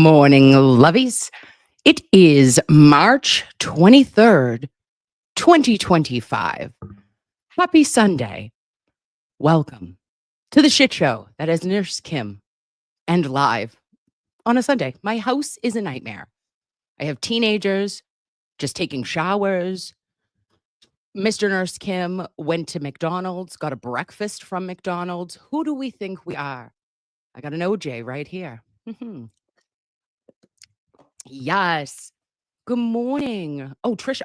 morning, loveys. It is March 23rd, 2025. Happy Sunday. Welcome to the shit show that is Nurse Kim and live on a Sunday. My house is a nightmare. I have teenagers just taking showers. Mr. Nurse Kim went to McDonald's, got a breakfast from McDonald's. Who do we think we are? I got an OJ right here. Yes. Good morning. Oh, Trisha.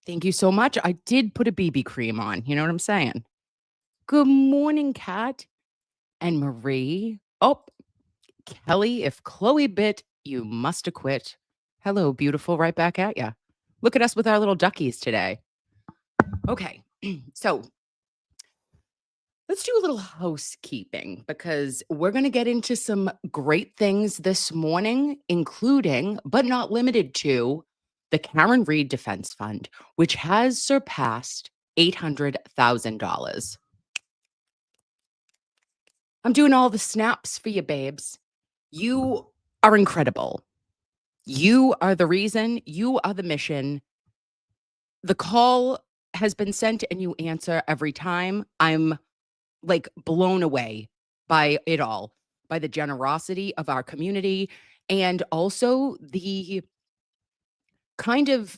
Thank you so much. I did put a BB cream on. You know what I'm saying? Good morning, Kat and Marie. Oh, Kelly, if Chloe bit, you must have quit. Hello, beautiful. Right back at ya. Look at us with our little duckies today. Okay, so let's do a little housekeeping because we're going to get into some great things this morning, including, but not limited to, the Karen Read Defense Fund, which has surpassed $800,000. I'm doing all the snaps for you, babes. You are incredible. You are the reason. You are the mission. The call has been sent and you answer every time. I'm like blown away by it all, by the generosity of our community and also the kind of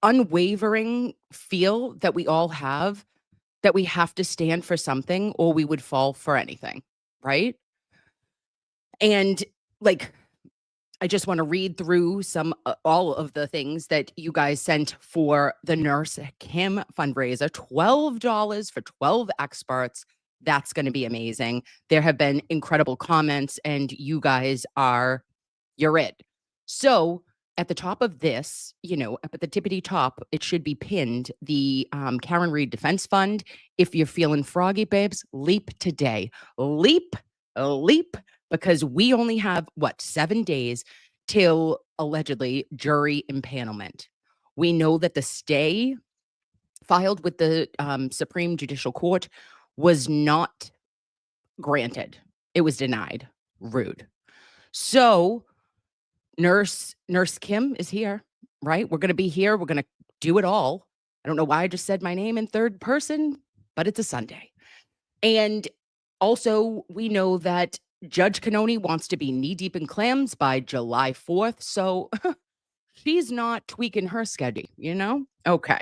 unwavering feel that we all have that we have to stand for something or we would fall for anything, right? And like, I just want to read through all of the things that you guys sent for the Nurse Kim fundraiser. $12 for 12 experts. That's going to be amazing. There have been incredible comments and you guys you're it. So at the top of this, up at the tippity top, it should be pinned, the Karen Read Defense Fund. If you're feeling froggy, babes, leap today. Leap, because we only have, 7 days till allegedly jury impanelment. We know that the stay filed with the Supreme Judicial Court was not granted. It was denied. Rude. So Nurse Kim is here, right? We're going to be here. We're going to do it all. I don't know why I just said my name in third person, but it's a Sunday. And also, we know that Judge Cannoni wants to be knee-deep in clams by July 4th, so she's not tweaking her schedule, Okay.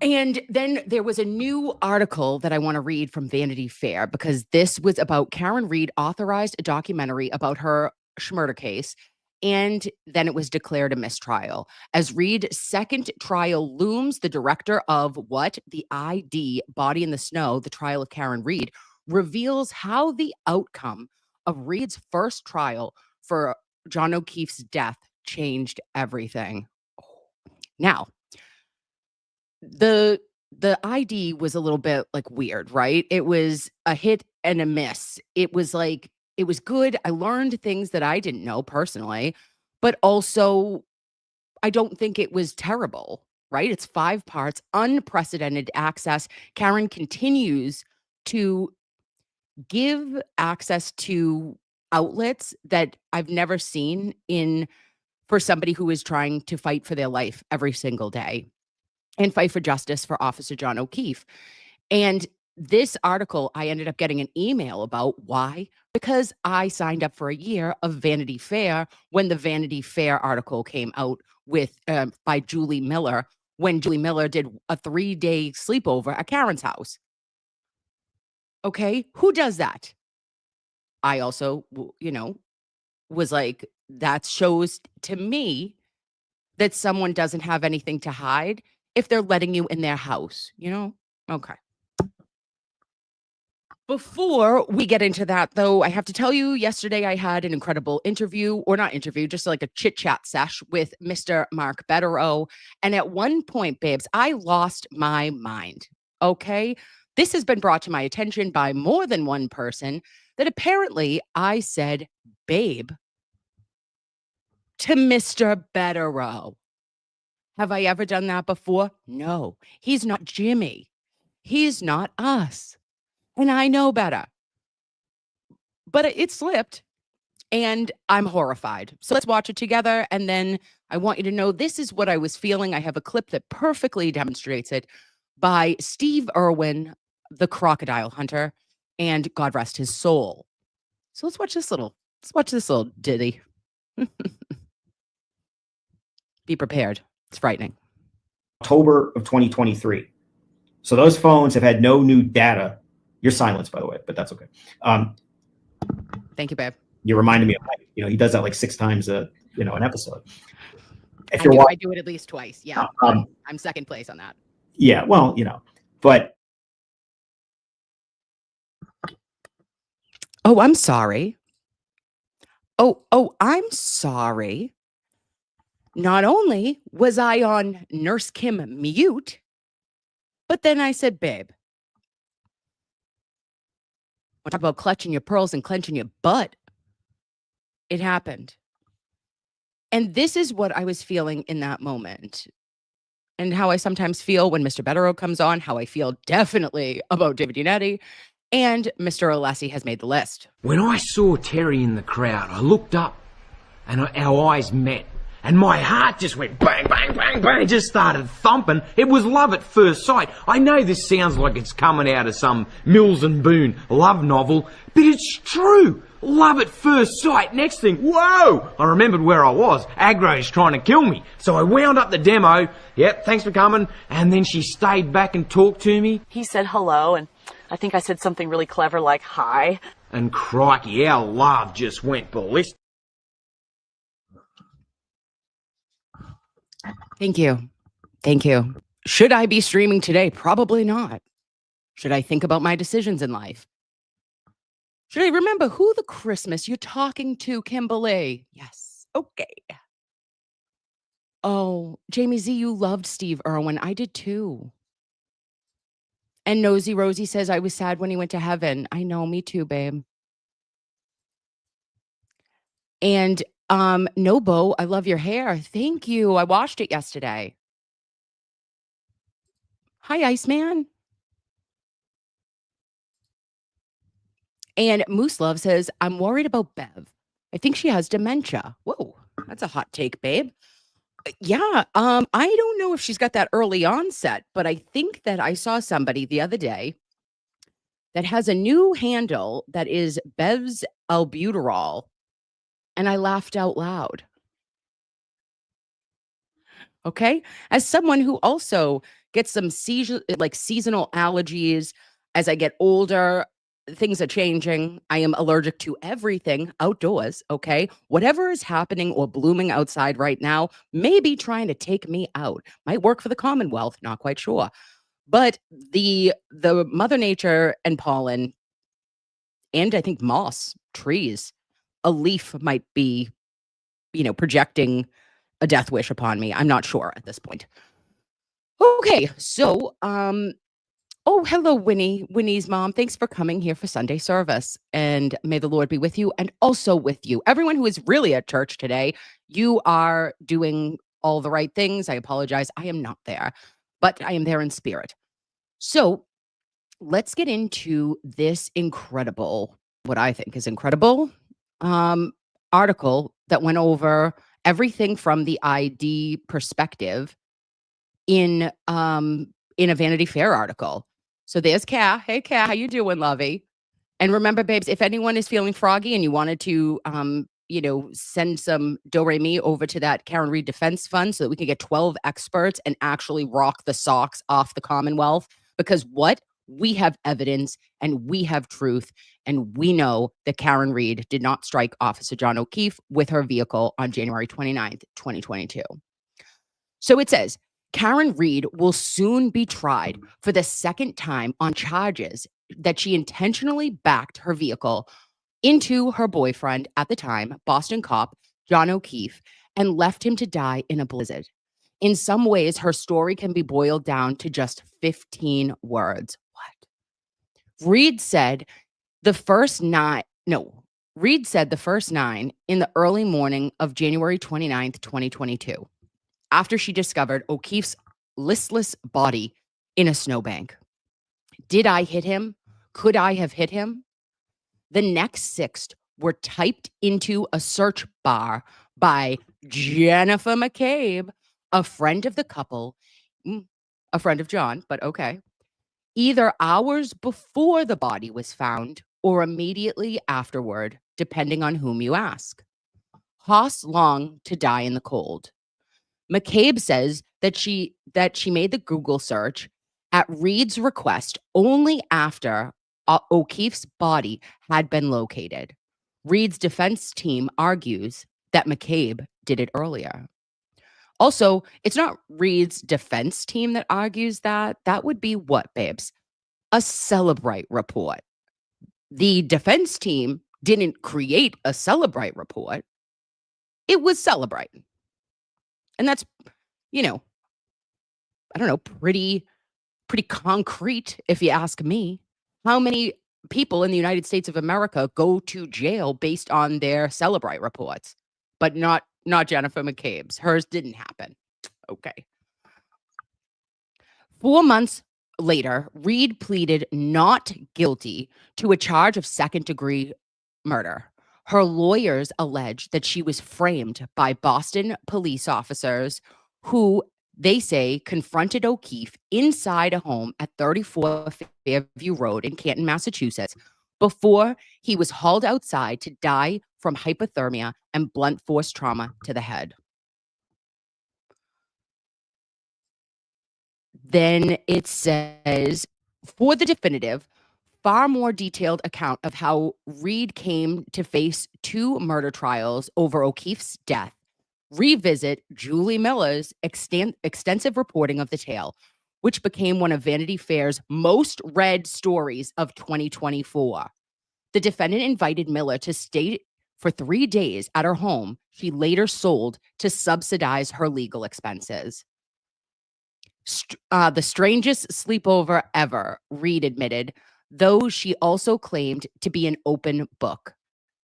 And then there was a new article that I want to read from Vanity Fair because this was about Karen Read authorized a documentary about her murder case, and then it was declared a mistrial. As Read's second trial looms, the director of the ID, Body in the Snow, the trial of Karen Read, reveals how the outcome of Read's first trial for John O'Keefe's death changed everything. Now, the ID was a little bit like weird, right? It was a hit and a miss. It was like, it was good. I learned things that I didn't know personally, but also I don't think it was terrible, right? It's 5 parts, unprecedented access. Karen continues to give access to outlets that I've never seen for somebody who is trying to fight for their life every single day and fight for justice for Officer John O'Keefe. And this article, I ended up getting an email about. Why? Because I signed up for a year of Vanity Fair when the Vanity Fair article came out by Julie Miller, when Julie Miller did a 3-day sleepover at Karen's house. Okay, who does that? I also, was like, that shows to me that someone doesn't have anything to hide if they're letting you in their house, Okay. Before we get into that, though, I have to tell you, yesterday I had an incredible interview, or not interview, just like a chit-chat sesh with Mr. Mark Betterow. And at one point, babes, I lost my mind, okay? This has been brought to my attention by more than one person that apparently I said, babe, to Mr. Betterow. Have I ever done that before? No, he's not Jimmy. He's not us. And I know better. But it slipped. And I'm horrified. So let's watch it together. And then I want you to know this is what I was feeling. I have a clip that perfectly demonstrates it by Steve Irwin, the crocodile hunter, and God rest his soul. So let's watch this little ditty. Be prepared. It's frightening. October of 2023. So those phones have had no new data. You're silenced, by the way, but that's okay. Thank you, babe. You reminded me of Mike. He does that like 6 times an episode. I do it at least twice. Yeah. I'm second place on that. Yeah. Well, but. Oh, I'm sorry. Oh, I'm sorry. Not only was I on Nurse Kim mute, but then I said, babe, we'll talk about clutching your pearls and clenching your butt. It happened. And this is what I was feeling in that moment. And how I sometimes feel when Mr. Betterow comes on, how I feel definitely about David Unetti, and Mr. Alessi has made the list. When I saw Terry in the crowd, I looked up and our eyes met. And my heart just went bang, bang, bang, bang. It just started thumping. It was love at first sight. I know this sounds like it's coming out of some Mills and Boon love novel, but it's true. Love at first sight. Next thing, whoa! I remembered where I was. Agro's trying to kill me. So I wound up the demo. Yep, thanks for coming. And then she stayed back and talked to me. He said hello, and I think I said something really clever like hi. And crikey, our love just went ballistic. Thank you. Thank you. Should I be streaming today? Probably not. Should I think about my decisions in life? Should I remember who the Christmas you're talking to, Kimberly? Yes. Okay. Oh, Jamie Z, you loved Steve Irwin. I did too. And Nosy Rosie says, I was sad when he went to heaven. I know, me too, babe. And Nobo, I love your hair. Thank you. I washed it yesterday. Hi, Iceman. And Moose Love says, I'm worried about Bev. I think she has dementia. Whoa, that's a hot take, babe. Yeah, I don't know if she's got that early onset, but I think that I saw somebody the other day that has a new handle that is Bev's albuterol, and I laughed out loud. Okay, as someone who also gets some seasonal allergies as I get older, things are changing. I am allergic to everything outdoors. Okay, whatever is happening or blooming outside right now may be trying to take me out. Might work for the Commonwealth, not quite sure. But the Mother Nature and pollen, and I think moss, trees, a leaf might be, projecting a death wish upon me. I'm not sure at this point. Okay, so oh, hello, Winnie's mom. Thanks for coming here for Sunday service. And may the Lord be with you and also with you. Everyone who is really at church today, you are doing all the right things. I apologize. I am not there, but I am there in spirit. So let's get into this incredible, what I think is incredible, article that went over everything from the ID perspective in a Vanity Fair article. So there's Kat. Hey, Kat, how you doing, lovey? And remember, babes, if anyone is feeling froggy and you wanted to, send some do-re-mi over to that Read Defense Fund so that we can get 12 experts and actually rock the socks off the Commonwealth. Because we have evidence and we have truth. And we know that Karen Read did not strike Officer John O'Keefe with her vehicle on January 29th, 2022. So it says, Karen Read will soon be tried for the second time on charges that she intentionally backed her vehicle into her boyfriend at the time, Boston cop John O'Keefe, and left him to die in a blizzard. In some ways, her story can be boiled down to just 15 words. What? Read said the first 9 in the early morning of January 29th, 2022. After she discovered O'Keefe's listless body in a snowbank. Did I hit him? Could I have hit him? The next 6 were typed into a search bar by Jennifer McCabe, a friend of the couple, a friend of John, but okay, either hours before the body was found or immediately afterward, depending on whom you ask. Haas longed to die in the cold. McCabe says that she made the Google search at Reed's request only after O'Keefe's body had been located. Reed's defense team argues that McCabe did it earlier. Also, it's not Reed's defense team that argues that. That would be what, babes? A Celebrate report. The defense team didn't create a Celebrate report. It was Celebrate. And that's, I don't know, pretty concrete if you ask me. How many people in the United States of America go to jail based on their Celebrate reports, but not Jennifer McCabe's? Hers didn't happen. Okay. 4 months later, Reed pleaded not guilty to a charge of second-degree murder. Her lawyers alleged that she was framed by Boston police officers who, they say, confronted O'Keefe inside a home at 34 Fairview Road in Canton, Massachusetts, before he was hauled outside to die from hypothermia and blunt force trauma to the head. Then it says, for the definitive, far more detailed account of how Reed came to face 2 murder trials over O'Keefe's death, revisit Julie Miller's extensive reporting of the tale, which became one of Vanity Fair's most read stories of 2024. The defendant invited Miller to stay for 3 days at her home she later sold to subsidize her legal expenses. The strangest sleepover ever, Reed admitted, though she also claimed to be an open book.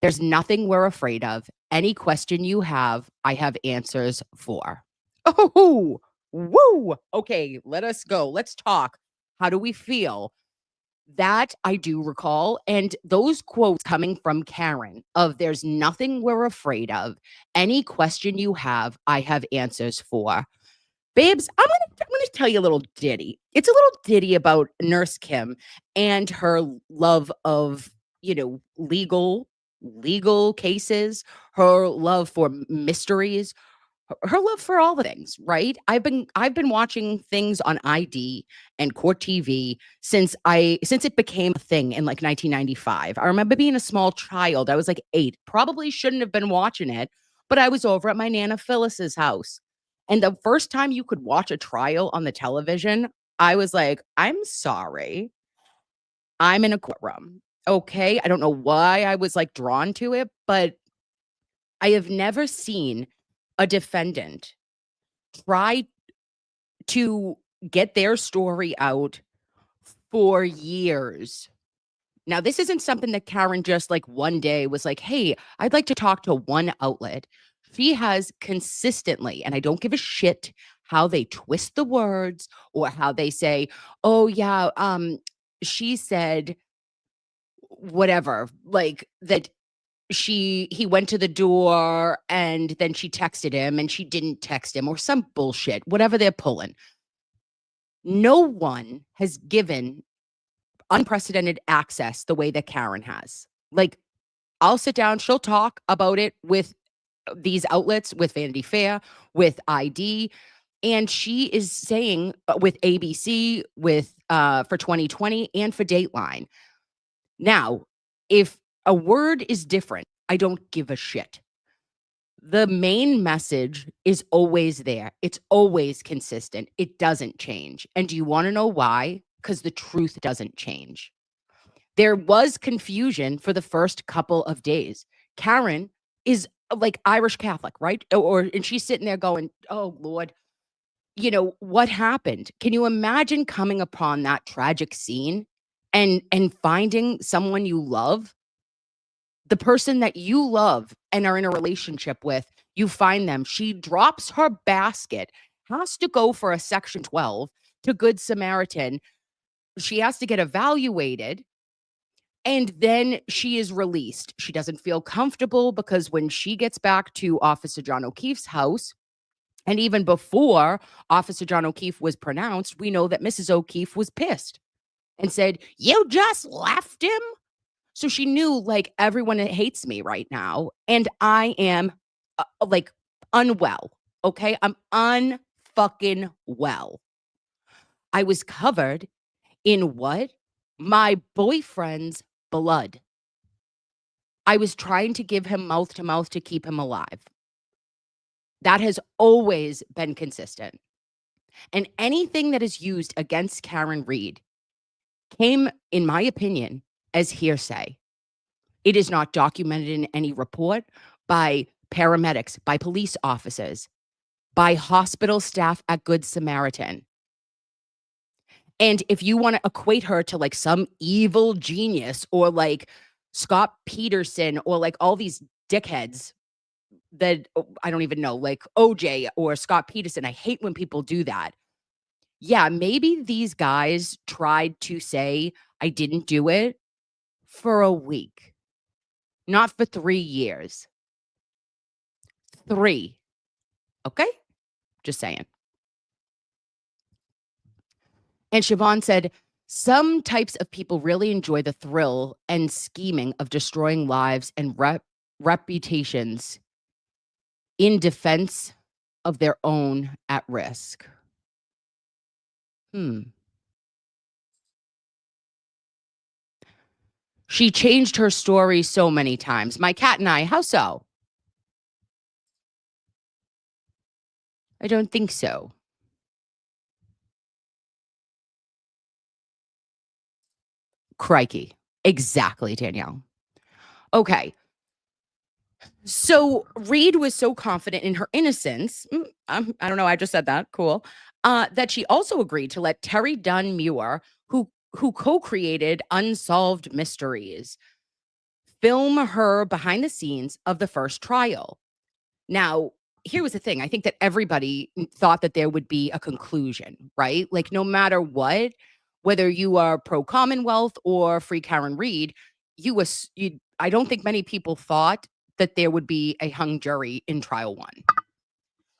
There's nothing we're afraid of. Any question you have, I have answers for. Oh, woo. Okay, let us go. Let's talk. How do we feel? That I do recall. And those quotes coming from Karen of there's nothing we're afraid of. Any question you have, I have answers for. Babes, I'm gonna tell you a little ditty. It's a little ditty about Nurse Kim and her love of, legal cases, her love for mysteries, her love for all the things, right? I've been watching things on ID and Court TV since it became a thing in like 1995. I remember being a small child. I was like 8. Probably shouldn't have been watching it, but I was over at my Nana Phyllis's house. And the first time you could watch a trial on the television, I was like, I'm sorry. I'm in a courtroom. Okay. I don't know why I was like drawn to it, but I have never seen a defendant try to get their story out for years. Now, this isn't something that Karen just like one day was like, hey, I'd like to talk to one outlet. She has consistently, and I don't give a shit how they twist the words or how they say, oh yeah, she said whatever, like that he went to the door and then she texted him and she didn't text him or some bullshit, whatever they're pulling. No one has given unprecedented access the way that Karen has. Like, I'll sit down, she'll talk about it with these outlets, with Vanity Fair, with ID, and she is saying with ABC, with for 2020 and for Dateline. Now, if a word is different, I don't give a shit. The main message is always there. It's always consistent. It doesn't change. And do you want to know why? Because the truth doesn't change. There was confusion for the first couple of days. Karen is like Irish Catholic, right? And she's sitting there going, oh, Lord, what happened? Can you imagine coming upon that tragic scene and finding someone you love? The person that you love and are in a relationship with, you find them. She drops her basket, has to go for a Section 12 to Good Samaritan. She has to get evaluated. And then she is released. She doesn't feel comfortable because when she gets back to Officer John O'Keefe's house, and even before Officer John O'Keefe was pronounced, we know that Mrs. O'Keefe was pissed and said, "You just left him?" So she knew, like, everyone hates me right now, and I am, like, unwell, okay? I'm unfucking well. I was covered in what? My boyfriend's blood. I was trying to give him mouth to mouth to keep him alive. That has always been consistent. And anything that is used against Karen Read came, in my opinion, as hearsay. It is not documented in any report by paramedics, by police officers, by hospital staff at Good Samaritan. And if you want to equate her to like some evil genius or like Scott Peterson or like all these dickheads that I don't even know, like OJ or Scott Peterson, I hate when people do that. Yeah, maybe these guys tried to say I didn't do it for a week, not for 3 years. 3. Okay? Just saying. And Siobhan said, some types of people really enjoy the thrill and scheming of destroying lives and reputations in defense of their own at risk. She changed her story so many times. My cat and I, how so? I don't think so. Crikey. Exactly, Danielle. Okay. So Read was so confident in her innocence. I don't know. I just said that. Cool. That she also agreed to let Terry Dunn Muir, who co-created Unsolved Mysteries, film her behind the scenes of the first trial. Now, here was the thing. I think that everybody thought that there would be a conclusion, right? Like no matter what, whether you are pro Commonwealth or free Karen Read, I don't think many people thought that there would be a hung jury in trial 1.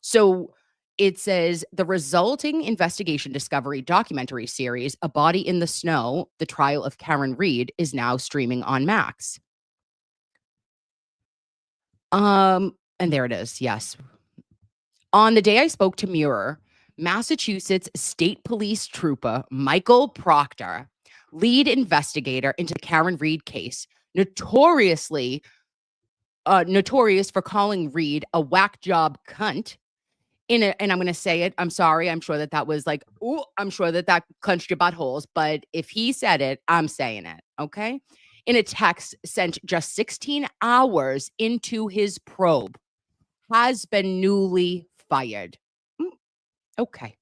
So it says the resulting investigation discovery documentary series, A Body in the Snow, The Trial of Karen Read, is now streaming on Max. And there it is. Yes. On the day I spoke to Muir, Massachusetts State Police Trooper Michael Proctor, lead investigator into the Karen Read case, notorious for calling Read a whack job cunt. And I'm going to say it. I'm sorry. I'm sure that was like, ooh, I'm sure that clenched your buttholes. But if he said it, I'm saying it. Okay. In a text sent just 16 hours into his probe, has been newly fired. Okay.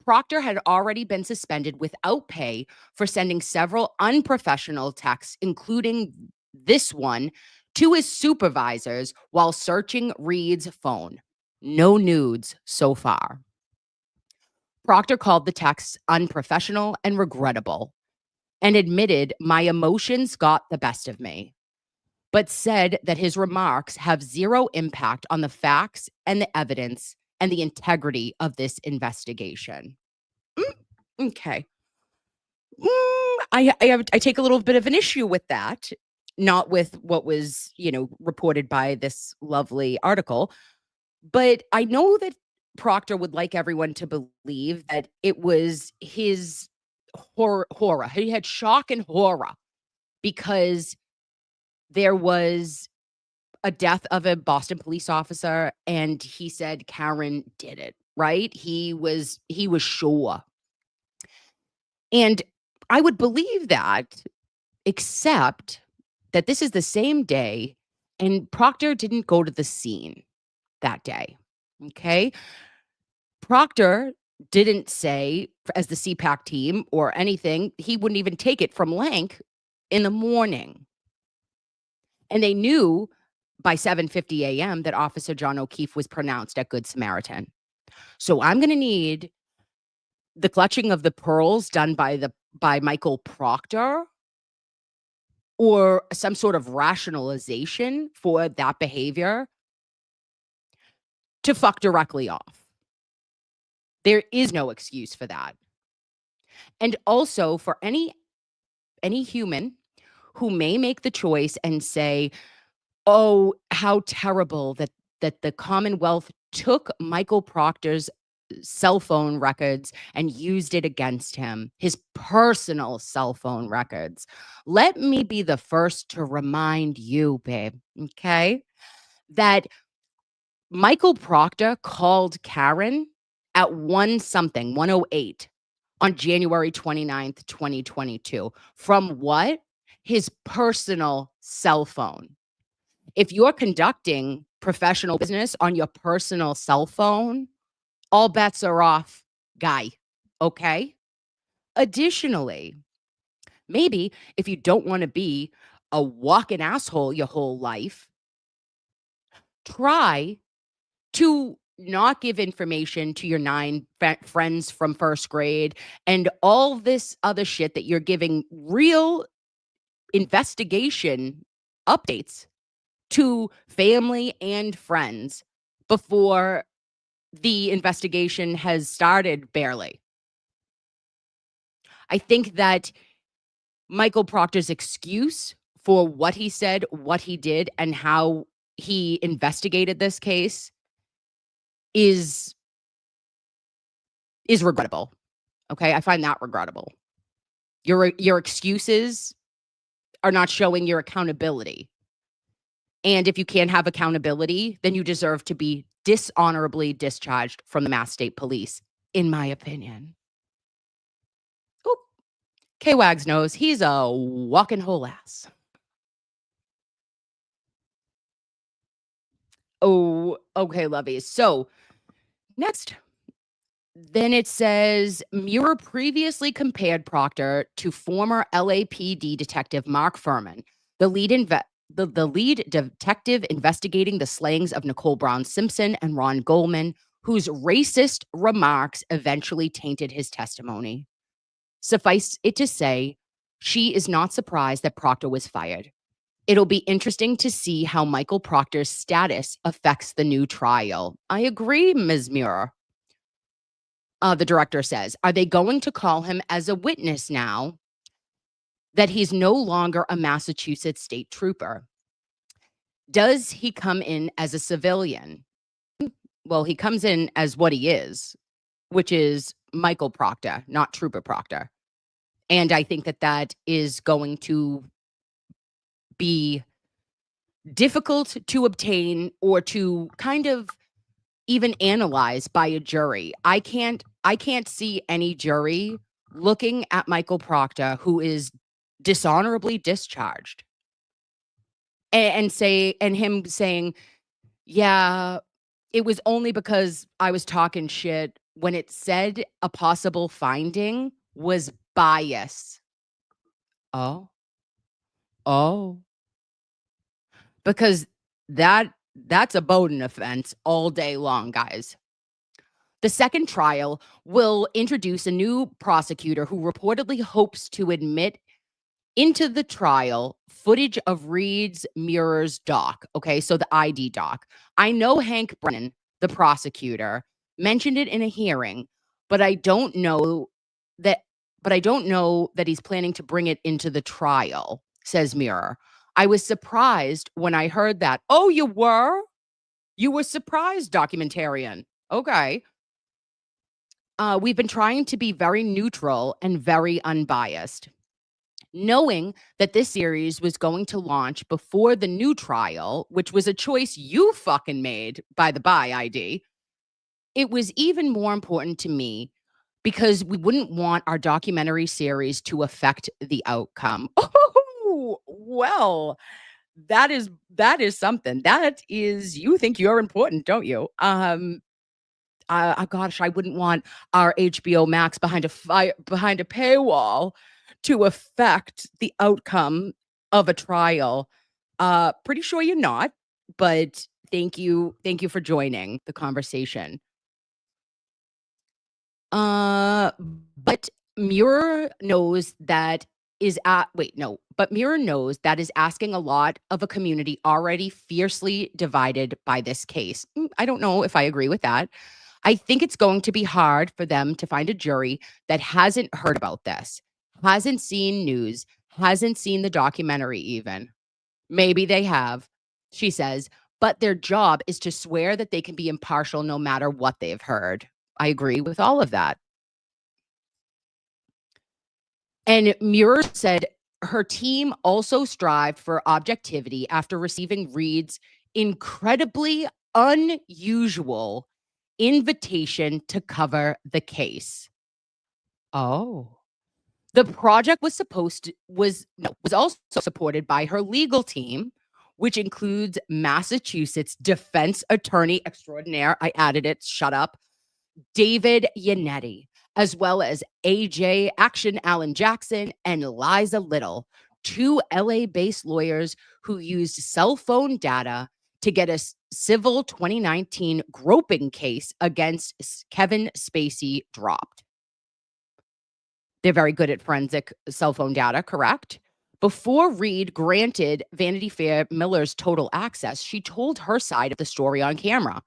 Proctor had already been suspended without pay for sending several unprofessional texts, including this one, to his supervisors while searching Read's phone. No nudes so far. Proctor called the texts unprofessional and regrettable and admitted my emotions got the best of me, but said that his remarks have zero impact on the facts and the evidence and the integrity of this investigation. Okay. I take a little bit of an issue with that, not with what was, reported by this lovely article, but I know that Proctor would like everyone to believe that it was his horror. He had shock and horror because there was a death of a Boston police officer, and he said Karen did it, right? He was sure. And I would believe that, except that this is the same day, and Proctor didn't go to the scene that day. Okay. Proctor didn't say, as the CPAC team or anything, he wouldn't even take it from Lank in the morning. And they knew by 7:50 a.m. that Officer John O'Keefe was pronounced at Good Samaritan. So I'm going to need the clutching of the pearls done by Michael Proctor or some sort of rationalization for that behavior to fuck directly off. There is no excuse for that. And also for any human who may make the choice and say, "Oh, how terrible that the Commonwealth took Michael Proctor's cell phone records and used it against him, his personal cell phone records." Let me be the first to remind you, babe, okay, that Michael Proctor called Karen at 1:08 on January 29th, 2022. From what? His personal cell phone. If you're conducting professional business on your personal cell phone, all bets are off, guy. Okay? Additionally, maybe if you don't want to be a walking asshole your whole life, try to not give information to your 9 friends from first grade and all this other shit that you're giving real investigation updates to family and friends before the investigation has started barely. I think that Michael Proctor's excuse for what he said, what he did, and how he investigated this case is regrettable. Okay? I find that regrettable. Your excuses are not showing your accountability. And if you can't have accountability, then you deserve to be dishonorably discharged from the Mass State Police, in my opinion. Oop. K-Wags knows he's a walking whole ass. Oh, okay, loveys. So next, then it says Muir previously compared Proctor to former LAPD detective Mark Furman, the lead detective investigating the slayings of Nicole Brown Simpson and Ron Goldman, whose racist remarks eventually tainted his testimony. Suffice it to say, she is not surprised that Proctor was fired. It'll be interesting to see how Michael Proctor's status affects the new trial. I agree, Ms. Muir. The director says, are they going to call him as a witness now that he's no longer a Massachusetts state trooper? Does he come in as a civilian? Well, he comes in as what he is, which is Michael Proctor, not Trooper Proctor. And I think that that is going to be difficult to obtain or to kind of even analyze by a jury. I can't see any jury looking at Michael Proctor, who is dishonorably discharged, and him saying, yeah, it was only because I was talking shit, when it said a possible finding was bias. Oh. Because that's a Bowden offense all day long, guys. The second trial will introduce a new prosecutor who reportedly hopes to admit into the trial footage of Reed's Mirror's doc. Okay, so the ID doc. I know Hank Brennan, the prosecutor, mentioned it in a hearing, but I don't know that he's planning to bring it into the trial, says Mirror. I was surprised when I heard that. Oh, you were? You were surprised, documentarian. Okay. We've been trying to be very neutral and very unbiased. Knowing that this series was going to launch before the new trial, which was a choice you fucking made, by the by, ID, it was even more important to me because we wouldn't want our documentary series to affect the outcome. Oh, well, that is something. That is, you think you're important, don't you? Gosh, I wouldn't want our HBO Max behind a paywall to affect the outcome of a trial. Pretty sure you're not, but thank you for joining the conversation. But Muir knows that but Mirror knows that is asking a lot of a community already fiercely divided by this case. I don't know if I agree with that. I think it's going to be hard for them to find a jury that hasn't heard about this, hasn't seen news, hasn't seen the documentary even. Maybe they have, she says, but their job is to swear that they can be impartial no matter what they've heard. I agree with all of that. And Muir said her team also strived for objectivity after receiving Read's incredibly unusual invitation to cover the case. Oh. The project was also supported by her legal team, which includes Massachusetts defense attorney extraordinaire. I added it, shut up. David Yannetti, as well as AJ Action Allen Jackson and Liza Little, 2 LA-based lawyers who used cell phone data to get a civil 2019 groping case against Kevin Spacey dropped. They're very good at forensic cell phone data, correct? Before Read granted Vanity Fair Miller's total access, she told her side of the story on camera.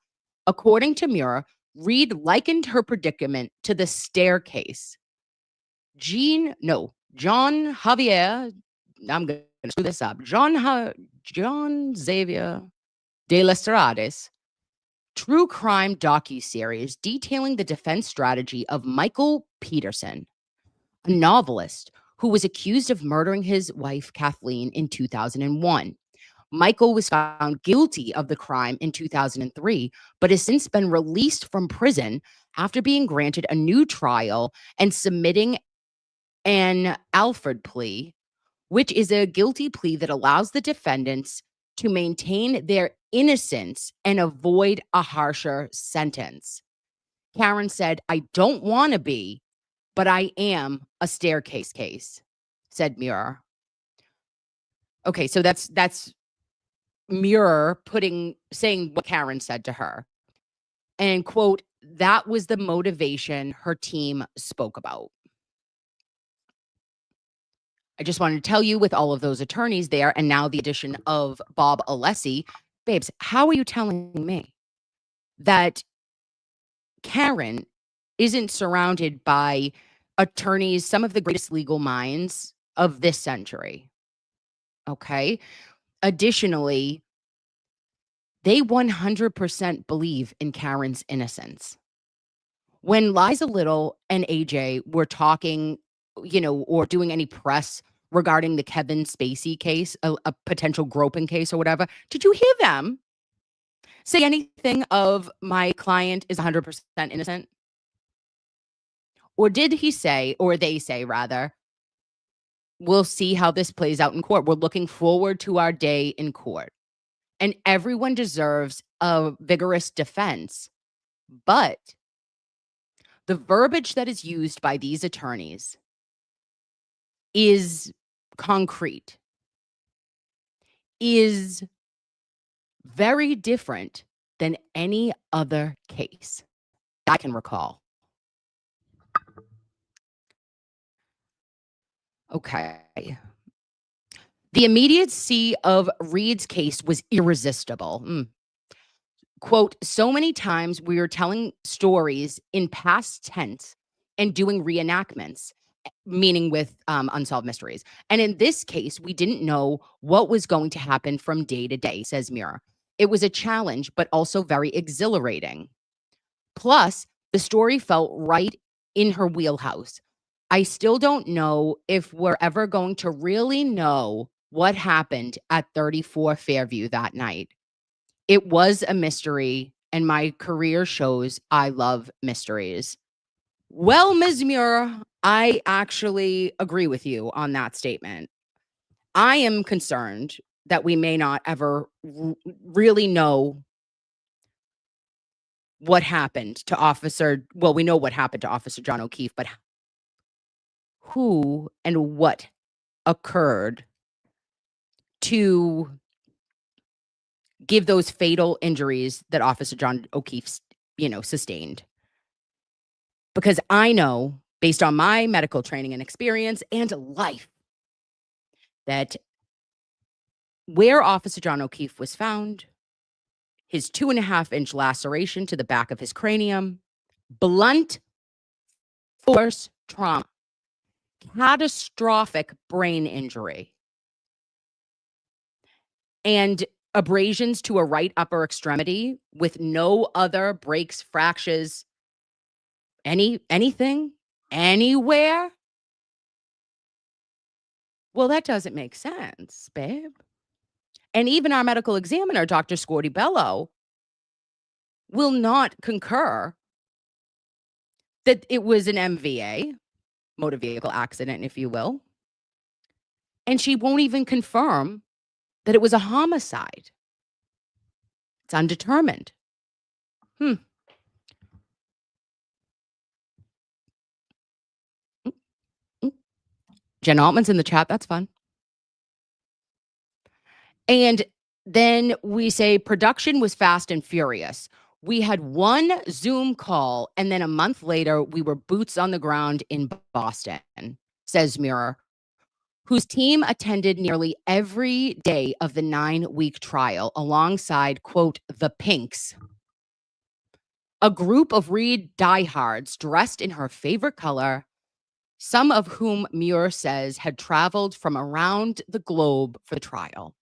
According to Muir, Read likened her predicament to the staircase. John Javier, I'm going to screw this up, John Xavier de Lestrades, true crime docuseries detailing the defense strategy of Michael Peterson, a novelist who was accused of murdering his wife, Kathleen, in 2001. Michael was found guilty of the crime in 2003, but has since been released from prison after being granted a new trial and submitting an Alford plea, which is a guilty plea that allows the defendants to maintain their innocence and avoid a harsher sentence. Karen said, "I don't want to be, but I am a staircase case," said Muir. Okay, so that's Muir saying what Karen said to her. And quote, "That was the motivation her team spoke about." I just wanted to tell you, with all of those attorneys there and now the addition of Bob Alessi, babes, how are you telling me that Karen isn't surrounded by attorneys, some of the greatest legal minds of this century? Okay. Additionally, they 100% believe in Karen's innocence. When Liza Little and AJ were talking, or doing any press regarding the Kevin Spacey case, a potential groping case or whatever, did you hear them say anything of my client is 100% innocent? Or did he say, or they say rather, we'll see how this plays out in court. We're looking forward to our day in court. And everyone deserves a vigorous defense. But the verbiage that is used by these attorneys is concrete, is very different than any other case I can recall. Okay. The immediacy of Read's case was irresistible. Quote, "So many times we were telling stories in past tense and doing reenactments," meaning with unsolved mysteries. "And in this case, we didn't know what was going to happen from day to day," says Muir. "It was a challenge, but also very exhilarating. Plus, the story felt right in her wheelhouse. I still don't know if we're ever going to really know what happened at 34 Fairview that night. It was a mystery, and my career shows I love mysteries." Well, Ms. Muir, I actually agree with you on that statement. I am concerned that we may not ever really know what happened to we know what happened to Officer John O'Keefe, but who and what occurred to give those fatal injuries that Officer John O'Keefe, sustained. Because I know, based on my medical training and experience and life, that where Officer John O'Keefe was found, his 2.5-inch laceration to the back of his cranium, blunt force trauma, catastrophic brain injury, and abrasions to a right upper extremity with no other breaks, fractures, anything, anywhere. Well, that doesn't make sense, babe. And even our medical examiner, Dr. Scordy Bello, will not concur that it was an MVA, motor vehicle accident, if you will. And she won't even confirm that it was a homicide. It's undetermined. Jen Altman's in the chat. That's fun. And then we say production was fast and furious. We had one Zoom call, and then a month later, we were boots on the ground in Boston, says Mirror, whose team attended nearly every day of the 9-week trial alongside, quote, the Pinks, a group of Read diehards dressed in her favorite color, some of whom Muir says had traveled from around the globe for the trial.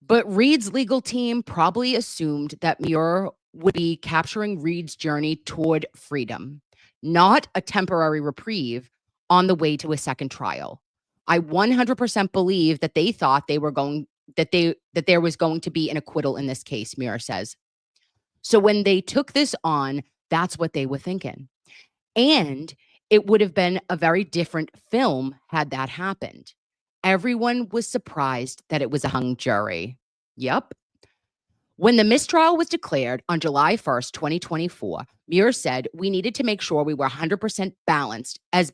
But Read's legal team probably assumed that Muir would be capturing Read's journey toward freedom, not a temporary reprieve on the way to a second trial. I 100% believe that they thought they were going that there was going to be an acquittal in this case, Muir says. So when they took this on, that's what they were thinking. And it would have been a very different film had that happened. Everyone was surprised that it was a hung jury. Yep. When the mistrial was declared on July 1st, 2024, Muir said we needed to make sure we were 100% balanced as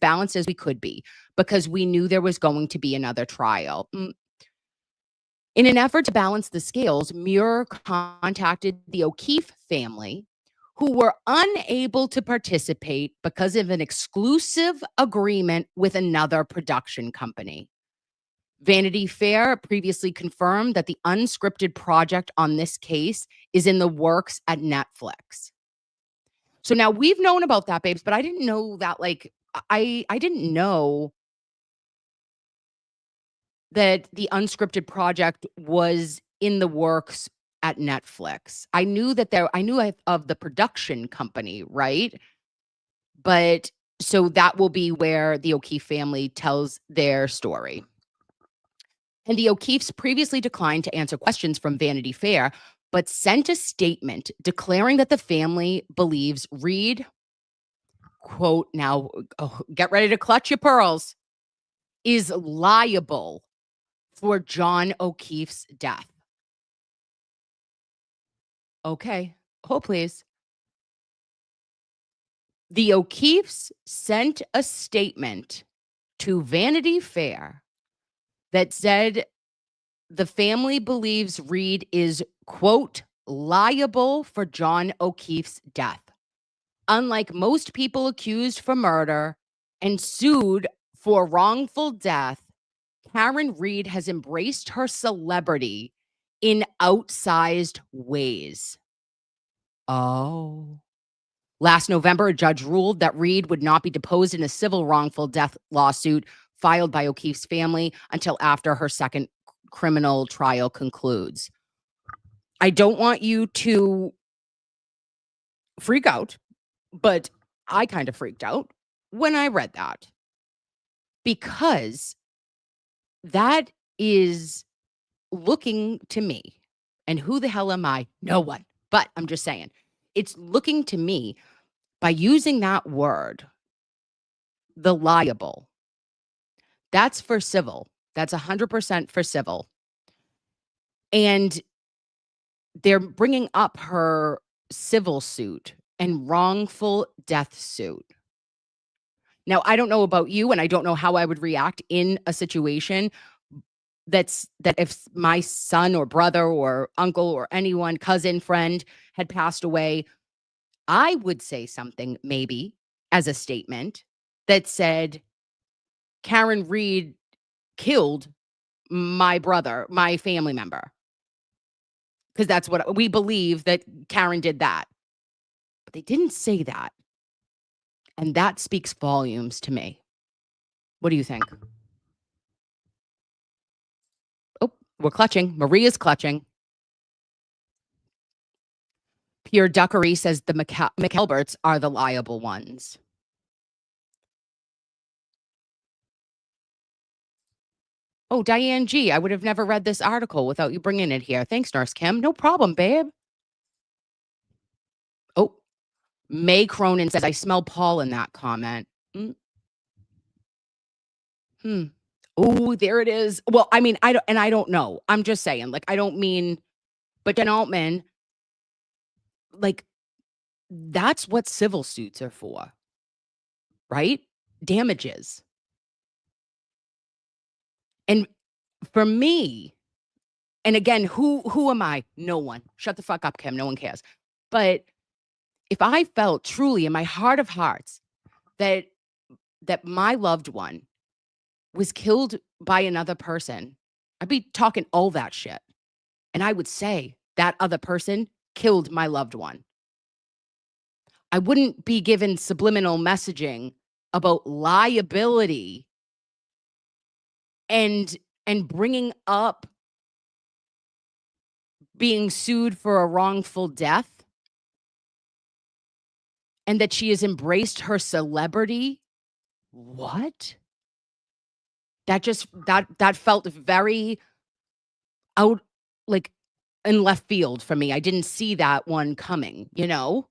we could be, because we knew there was going to be another trial. In an effort to balance the scales, Muir contacted the O'Keefe family, who were unable to participate because of an exclusive agreement with another production company. Vanity Fair previously confirmed that the unscripted project on this case is in the works at Netflix. So now we've known about that, babes, but I didn't know that, I didn't know that the unscripted project was in the works at Netflix. I knew of the production company, right? But so that will be where the O'Keefe family tells their story. And the O'Keefes previously declined to answer questions from Vanity Fair, but sent a statement declaring that the family believes Read, quote, now get ready to clutch your pearls, is liable for John O'Keefe's death. Okay, hold please. The O'Keefes sent a statement to Vanity Fair that said the family believes Read is, quote, liable for John O'Keefe's death. Unlike most people accused for murder and sued for wrongful death, Karen Read has embraced her celebrity in outsized ways. Oh. Last November, a judge ruled that Read would not be deposed in a civil wrongful death lawsuit filed by O'Keefe's family until after her second criminal trial concludes. I don't want you to freak out, but I kind of freaked out when I read that, because that is looking to me, and who the hell am I? No one. But I'm just saying, it's looking to me, by using that word, the liable, that's for civil. That's 100% for civil. And they're bringing up her civil suit and wrongful death suit. Now, I don't know about you, and I don't know how I would react in a situation that if my son or brother or uncle or anyone, cousin, friend had passed away, I would say something maybe as a statement that said, Karen Reed killed my brother, my family member. Because that's what we believe, that Karen did that. But they didn't say that. And that speaks volumes to me. What do you think? Oh, we're clutching. Maria's clutching. Pierre Duckery says the McElberts are the liable ones. Oh, Diane G., I would have never read this article without you bringing it here. Thanks, Nurse Kim. No problem, babe. Oh, May Cronin says, I smell Paul in that comment. Oh, there it is. Well, I mean, I don't know. I'm just saying, like, I don't mean, but Jen Altman, like, that's what civil suits are for, right? Damages. And for me, and again, who am I? No one. Shut the fuck up, Kim. No one cares. But if I felt truly in my heart of hearts that my loved one was killed by another person, I'd be talking all that shit. And I would say that other person killed my loved one. I wouldn't be given subliminal messaging about liability and bringing up being sued for a wrongful death, and that she has embraced her celebrity. What? That felt very out, like, in left field for me. I didn't see that one coming, you know?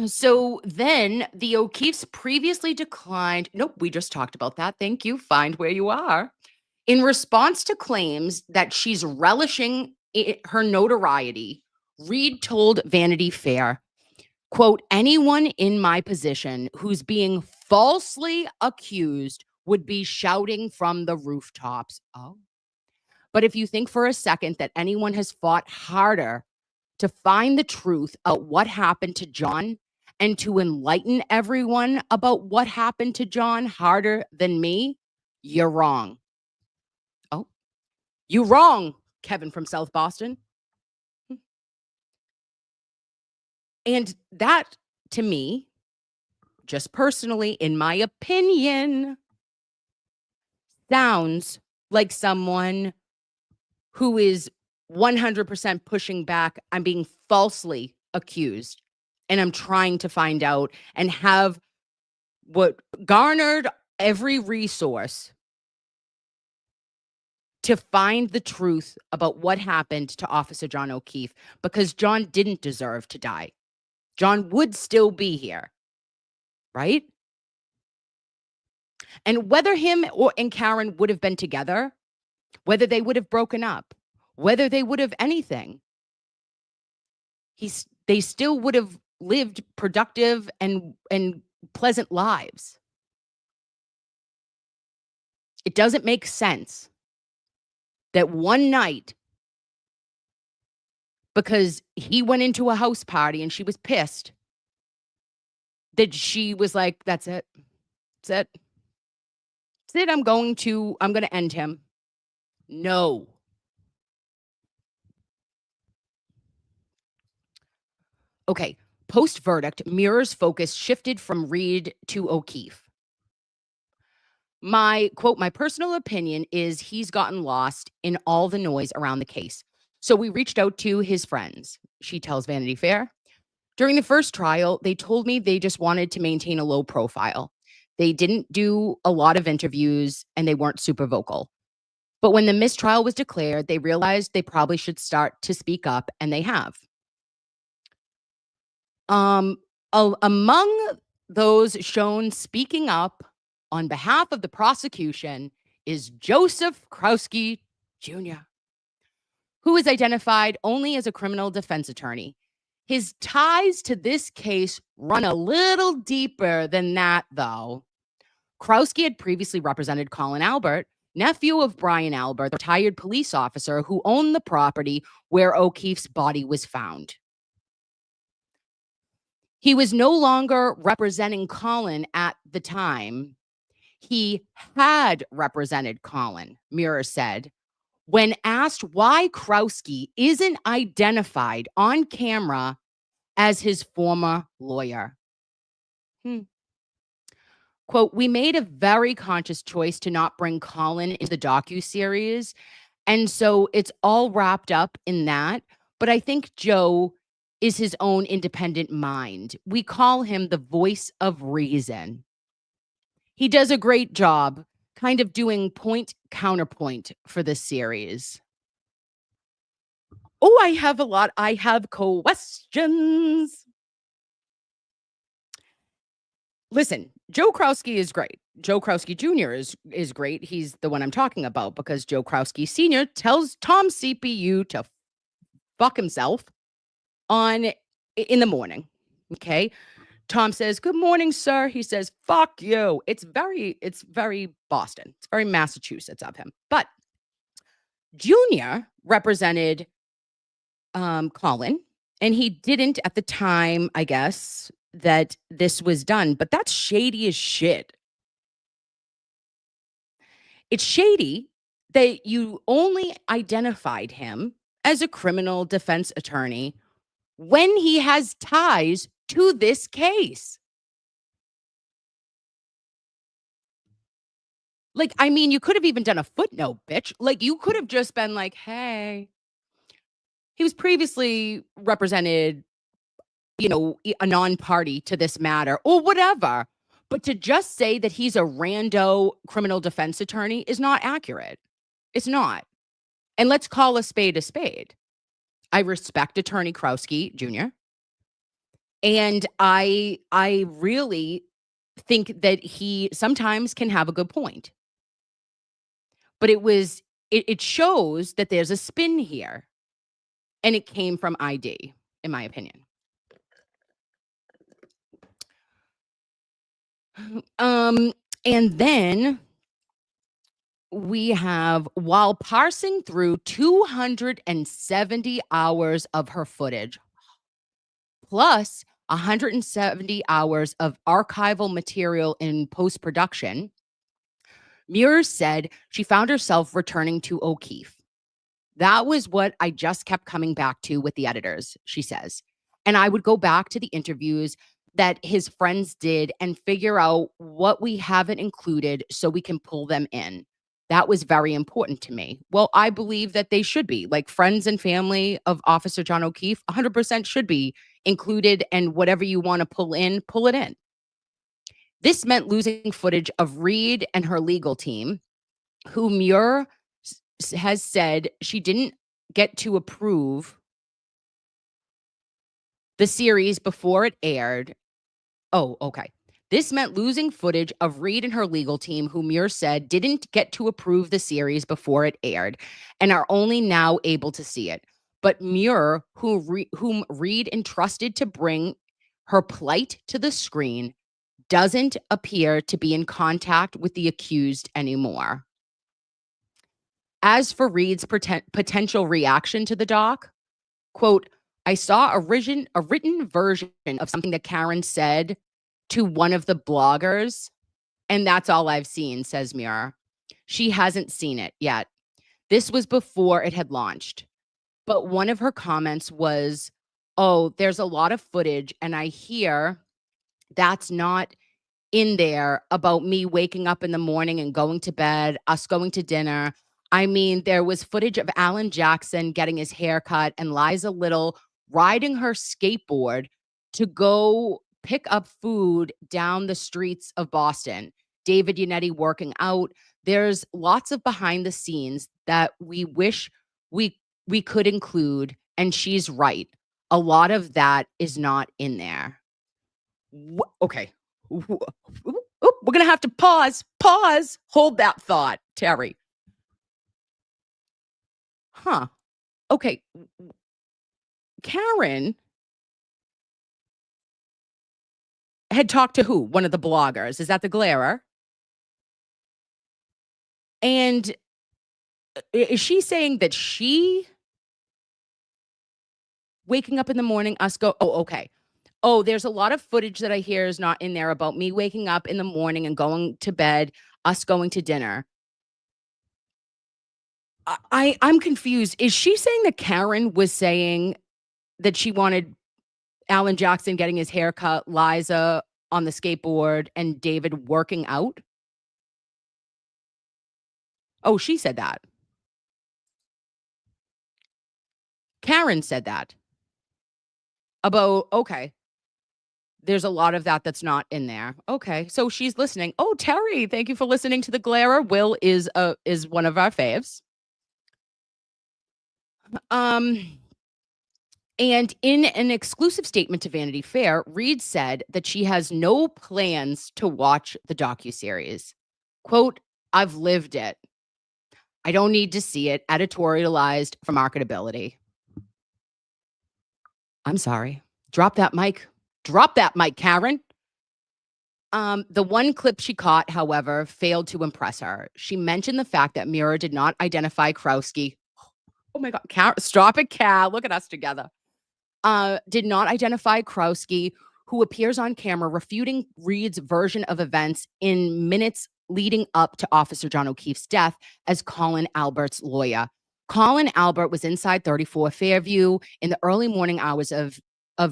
So then the O'Keeffes previously declined. Nope, we just talked about that. Thank you. Find where you are. In response to claims that she's relishing her notoriety, Reed told Vanity Fair, quote, anyone in my position who's being falsely accused would be shouting from the rooftops. Oh. But if you think for a second that anyone has fought harder to find the truth about what happened to John and to enlighten everyone about what happened to John harder than me, you're wrong. Oh, you wrong, Kevin from South Boston. And that, to me, just personally, in my opinion, sounds like someone who is 100% pushing back. I'm being falsely accused, and I'm trying to find out and have what garnered every resource to find the truth about what happened to Officer John O'Keefe, because John didn't deserve to die. John would still be here, right? And whether him and Karen would have been together, whether they would have broken up, whether they would have anything, they still would have lived productive and pleasant lives. It doesn't make sense that one night, because he went into a house party and she was pissed, that she was like, that's it. That's it. That's it. I'm going to end him. No. Okay. Post-verdict, Mirror's focus shifted from Reed to O'Keefe. My personal opinion is he's gotten lost in all the noise around the case. So we reached out to his friends. She tells Vanity Fair. During the first trial, they told me they just wanted to maintain a low profile. They didn't do a lot of interviews and they weren't super vocal. But when the mistrial was declared, they realized they probably should start to speak up, and they have. Among those shown speaking up on behalf of the prosecution is Joseph Krowski Jr., who is identified only as a criminal defense attorney. His ties to this case run a little deeper than that, though. Krowski had previously represented Colin Albert, nephew of Brian Albert, the retired police officer who owned the property where O'Keefe's body was found. He was no longer representing Colin at the time. He had represented Colin, Muir said. When asked why Krowski isn't identified on camera as his former lawyer. Quote, we made a very conscious choice to not bring Colin into the docuseries. And so it's all wrapped up in that. But I think Joe is his own independent mind. We call him the voice of reason. He does a great job kind of doing point counterpoint for this series. Oh, I have questions. Listen, Joe Krowski is great. Joe Krowski Jr. is great. He's the one I'm talking about because Joe Krowski Sr. tells Tom CPU to fuck himself in the morning. Okay. Tom says, good morning, sir. He says, fuck you. It's very Boston. It's very Massachusetts of him. But Junior represented Colin, and he didn't at the time, I guess, that this was done, but that's shady as shit. It's shady that you only identified him as a criminal defense attorney when he has ties to this case. Like, I mean, you could have even done a footnote, bitch. Like, you could have just been like, hey, he was previously represented, a non-party to this matter or whatever. But to just say that he's a rando criminal defense attorney is not accurate. It's not. And let's call a spade a spade. I respect Attorney Krowski Jr. And I really think that he sometimes can have a good point. But it shows that there's a spin here. And it came from ID, in my opinion. And then we have, while parsing through 270 hours of her footage, plus 170 hours of archival material in post-production, Muir said she found herself returning to O'Keefe. That was what I just kept coming back to with the editors, she says. And I would go back to the interviews that his friends did and figure out what we haven't included so we can pull them in. That was very important to me. Well, I believe that they should be. Like, friends and family of Officer John O'Keefe 100% should be included, and whatever you want to pull in, pull it in. This meant losing footage of Read and her legal team, who Muir has said she didn't get to approve the series before it aired. Oh, okay. This meant losing footage of Read and her legal team, who Muir said didn't get to approve the series before it aired and are only now able to see it. But Muir, whom Read entrusted to bring her plight to the screen, doesn't appear to be in contact with the accused anymore. As for Read's potential reaction to the doc, quote, I saw a written version of something that Karen said to one of the bloggers, and that's all I've seen, says Muir. She hasn't seen it yet. This was before it had launched. But one of her comments was, oh, there's a lot of footage, and I hear that's not in there about me waking up in the morning and going to bed, us going to dinner. I mean, there was footage of Alan Jackson getting his hair cut and Liza Little riding her skateboard to go pick up food down the streets of Boston. David Yannetti working out. There's lots of behind the scenes that we wish we could include, and she's right. A lot of that is not in there. Okay. We're going to have to pause. Hold that thought, Terry. Huh. Okay. Karen had talked to who? One of the bloggers. Is that the Glairer? And is she saying that she waking up in the morning, us go, oh, okay. Oh, there's a lot of footage that I hear is not in there about me waking up in the morning and going to bed, us going to dinner. I'm confused. Is she saying that Karen was saying that she wanted Alan Jackson getting his hair cut, Liza on the skateboard, and David working out? Oh, she said that. Karen said that. Okay. There's a lot of that that's not in there. Okay. So she's listening. Oh, Terry, thank you for listening to the Glarer. Will is one of our faves. And in an exclusive statement to Vanity Fair, Read said that she has no plans to watch the docuseries. Quote, I've lived it. I don't need to see it editorialized for marketability. I'm sorry. Drop that mic. Drop that mic, Karen. The one clip she caught, however, failed to impress her. She mentioned the fact that Mirror did not identify Krowski. Oh my God, stop it, Cal. Look at us together. Did not identify Krowski, who appears on camera refuting Read's version of events in minutes leading up to Officer John O'Keefe's death as Colin Albert's lawyer. Colin Albert was inside 34 Fairview in the early morning hours of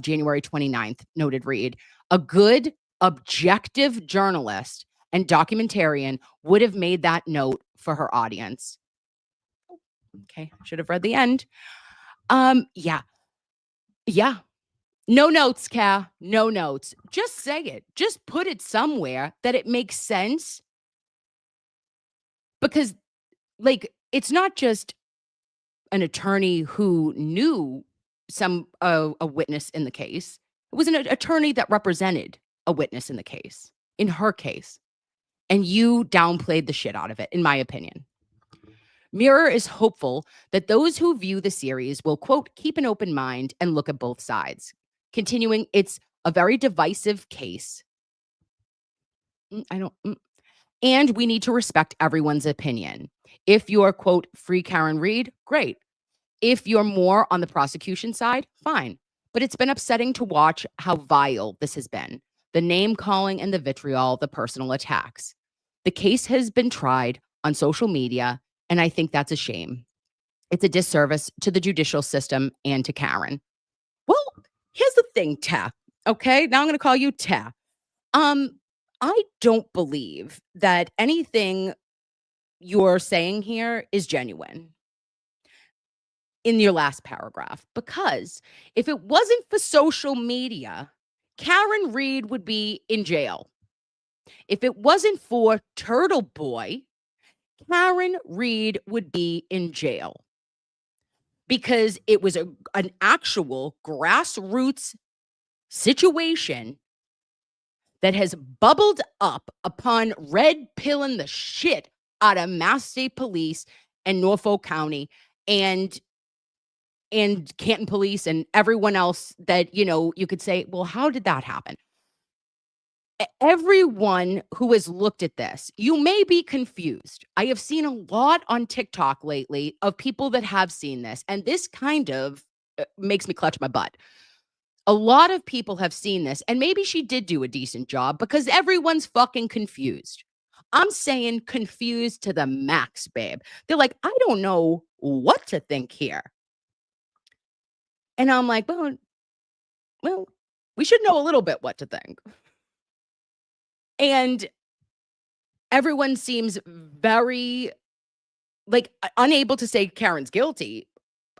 January 29th, noted Read. A good, objective journalist and documentarian would have made that note for her audience. Okay, should have read the end. Yeah. No notes, Cal. No notes. Just say it. Just put it somewhere that it makes sense. Because, like, it's not just an attorney who knew a witness in the case. It was an attorney that represented a witness in the case, in her case. And you downplayed the shit out of it, in my opinion. Mirror is hopeful that those who view the series will, quote, keep an open mind and look at both sides. Continuing, it's a very divisive case. And we need to respect everyone's opinion. If you're, quote, free Karen Read, great. If you're more on the prosecution side, fine. But it's been upsetting to watch how vile this has been. The name calling and the vitriol, the personal attacks. The case has been tried on social media, and I think that's a shame. It's a disservice to the judicial system and to Karen. Well, here's the thing, Ta. Okay, now I'm going to call you Ta. I don't believe that anything you're saying here is genuine in your last paragraph, because if it wasn't for social media, Karen Read would be in jail. If it wasn't for Turtle Boy, Karen Read would be in jail, because it was an actual grassroots situation that has bubbled up upon red pilling the shit out of Mass State Police and Norfolk County and Canton Police and everyone else that, you could say, well, how did that happen? Everyone who has looked at this, you may be confused. I have seen a lot on TikTok lately of people that have seen this, and this kind of makes me clutch my butt. A lot of people have seen this, and maybe she did do a decent job because everyone's fucking confused. I'm saying confused to the max, babe. They're like, I don't know what to think here. And I'm like, well, we should know a little bit what to think. And everyone seems very, unable to say Karen's guilty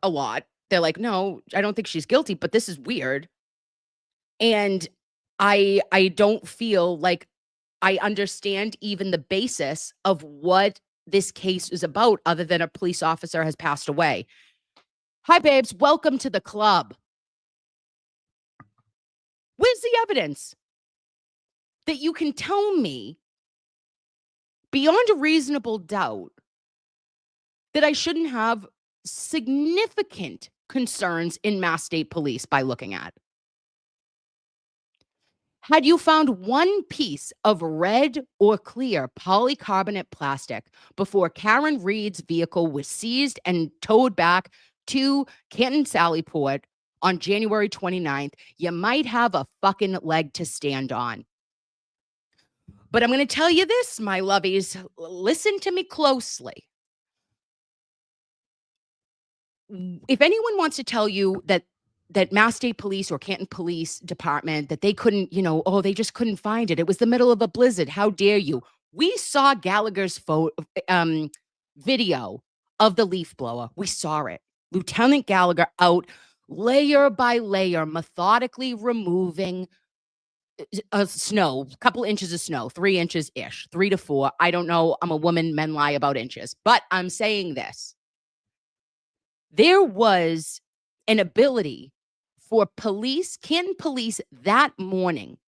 a lot. They're like, no, I don't think she's guilty, but this is weird. And I don't feel like I understand even the basis of what this case is about, other than a police officer has passed away. Hi, babes. Welcome to the club. Where's the evidence that you can tell me beyond a reasonable doubt that I shouldn't have significant concerns in Mass State Police by looking at? Had you found one piece of red or clear polycarbonate plastic before Karen Read's vehicle was seized and towed back to Canton Sallyport on January 29th, you might have a fucking leg to stand on. But I'm going to tell you this, my loveys, listen to me closely. If anyone wants to tell you that Mass State Police or Canton Police Department, that they couldn't, they just couldn't find it. It was the middle of a blizzard. How dare you? We saw Gallagher's video of the leaf blower. We saw it. Lieutenant Gallagher out layer by layer, methodically removing snow, a couple inches of snow, 3 inches-ish, 3 to 4. I don't know. I'm a woman. Men lie about inches. But I'm saying this. There was an ability for Canton Police that morning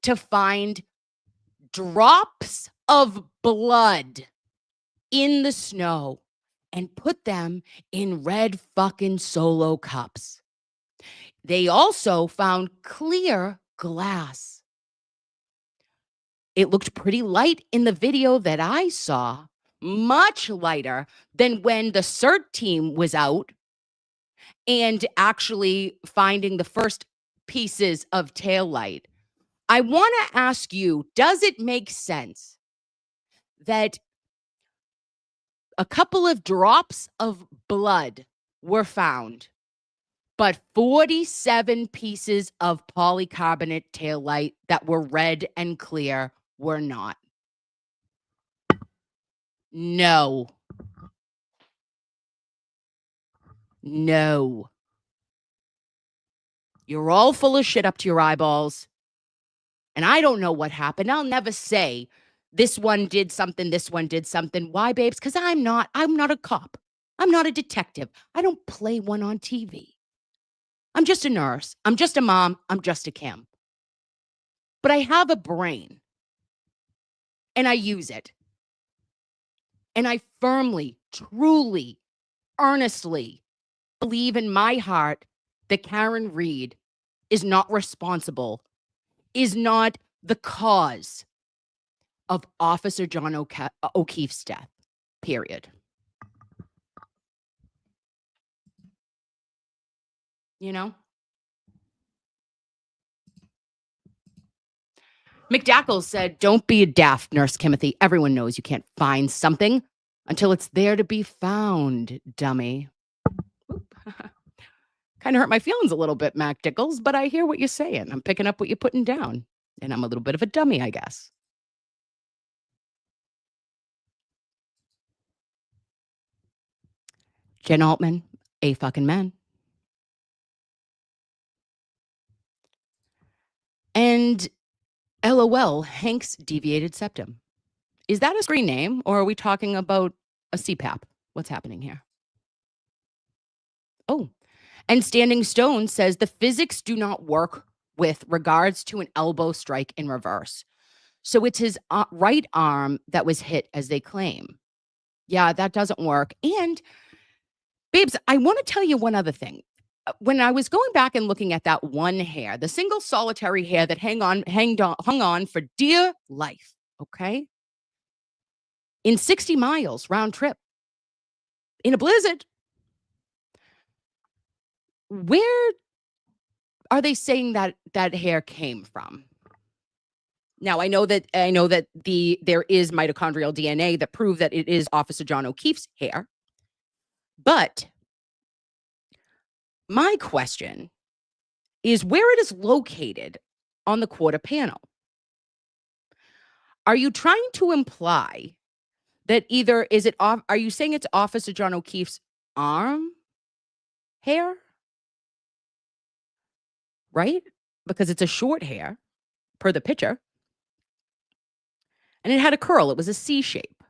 to find drops of blood in the snow and put them in red fucking Solo cups. They also found clear glass. It looked pretty light in the video that I saw, much lighter than when the CERT team was out and actually finding the first pieces of taillight. I want to ask you, does it make sense that a couple of drops of blood were found, but 47 pieces of polycarbonate taillight that were red and clear were not? No. No. You're all full of shit up to your eyeballs. And I don't know what happened. I'll never say this one did something, this one did something. Why, babes? Because I'm not a cop. I'm not a detective. I don't play one on TV. I'm just a nurse. I'm just a mom. I'm just a Kim. But I have a brain. And I use it. And I firmly, truly, earnestly believe in my heart that Karen Read is not responsible, is not the cause of Officer John O'Keefe's death, period. You know? McDackle said, don't be a daft, Nurse Timothy. Everyone knows you can't find something until it's there to be found, dummy. Kind of hurt my feelings a little bit, Mac Dickles, but I hear what you're saying. I'm picking up what you're putting down. And I'm a little bit of a dummy, I guess. Jen Altman, a fucking man. And LOL, Hank's deviated septum. Is that a screen name, or are we talking about a CPAP? What's happening here? Oh, and Standing Stone says the physics do not work with regards to an elbow strike in reverse. So it's his right arm that was hit, as they claim. Yeah, that doesn't work. And babes, I want to tell you one other thing. When I was going back and looking at that one hair, the single solitary hair that hung on for dear life, okay? In 60 miles round trip, in a blizzard, where are they saying that hair came from? Now, I know that there is mitochondrial DNA that prove that it is Officer John O'Keefe's hair. But my question is where it is located on the quarter panel. Are you trying to imply that are you saying it's Officer John O'Keefe's arm hair? Right? Because it's a short hair per the picture. And it had a curl. It was a C shape.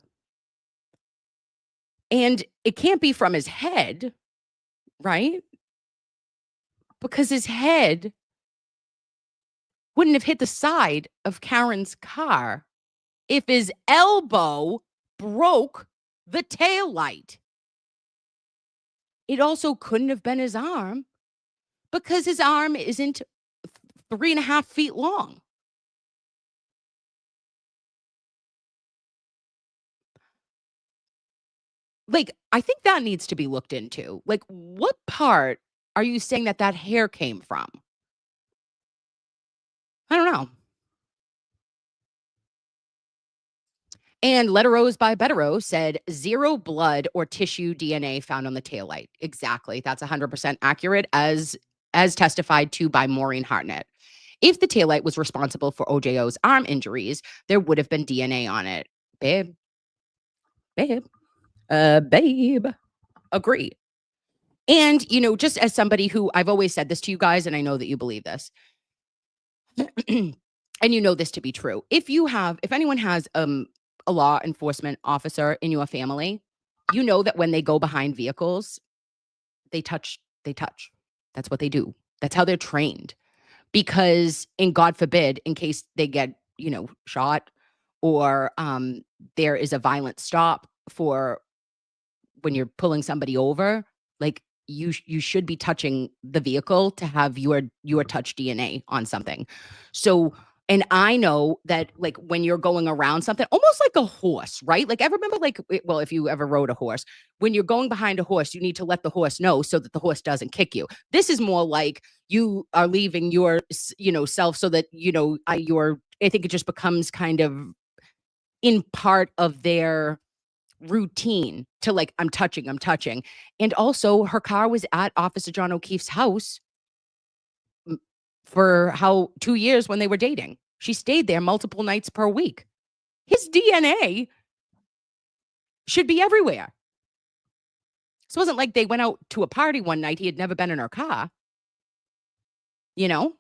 And it can't be from his head, right? Because his head wouldn't have hit the side of Karen's car if his elbow broke the taillight. It also couldn't have been his arm because his arm isn't 3.5 feet long. Like, I think that needs to be looked into. Like, what part are you saying that that hair came from? I don't know. And Letteros by Betteros said 0 blood or tissue DNA found on the taillight. Exactly. That's 100% accurate as testified to by Maureen Hartnett. If the taillight was responsible for OJO's arm injuries, there would have been DNA on it. Babe. Agree. And, you know, just as somebody who I've always said this to you guys, and I know that you believe this, and you know this to be true. If anyone has a law enforcement officer in your family, you know that when they go behind vehicles, they touch. That's what they do. That's how they're trained. Because God forbid, in case they get, you know, shot or there is a violent stop for when you're pulling somebody over, like you should be touching the vehicle to have your touch DNA on something. So, and I know that like when you're going around something, almost like a horse, right? Like I remember like, well, if you ever rode a horse, when you're going behind a horse, you need to let the horse know so that the horse doesn't kick you. This is more like you are leaving your, you know, self so that, you know, I think it just becomes kind of in part of their routine to like, I'm touching. And also her car was at Officer John O'Keefe's house for 2 years when they were dating. She stayed there multiple nights per week. His DNA should be everywhere. So it wasn't like they went out to a party one night. He had never been in her car. You know?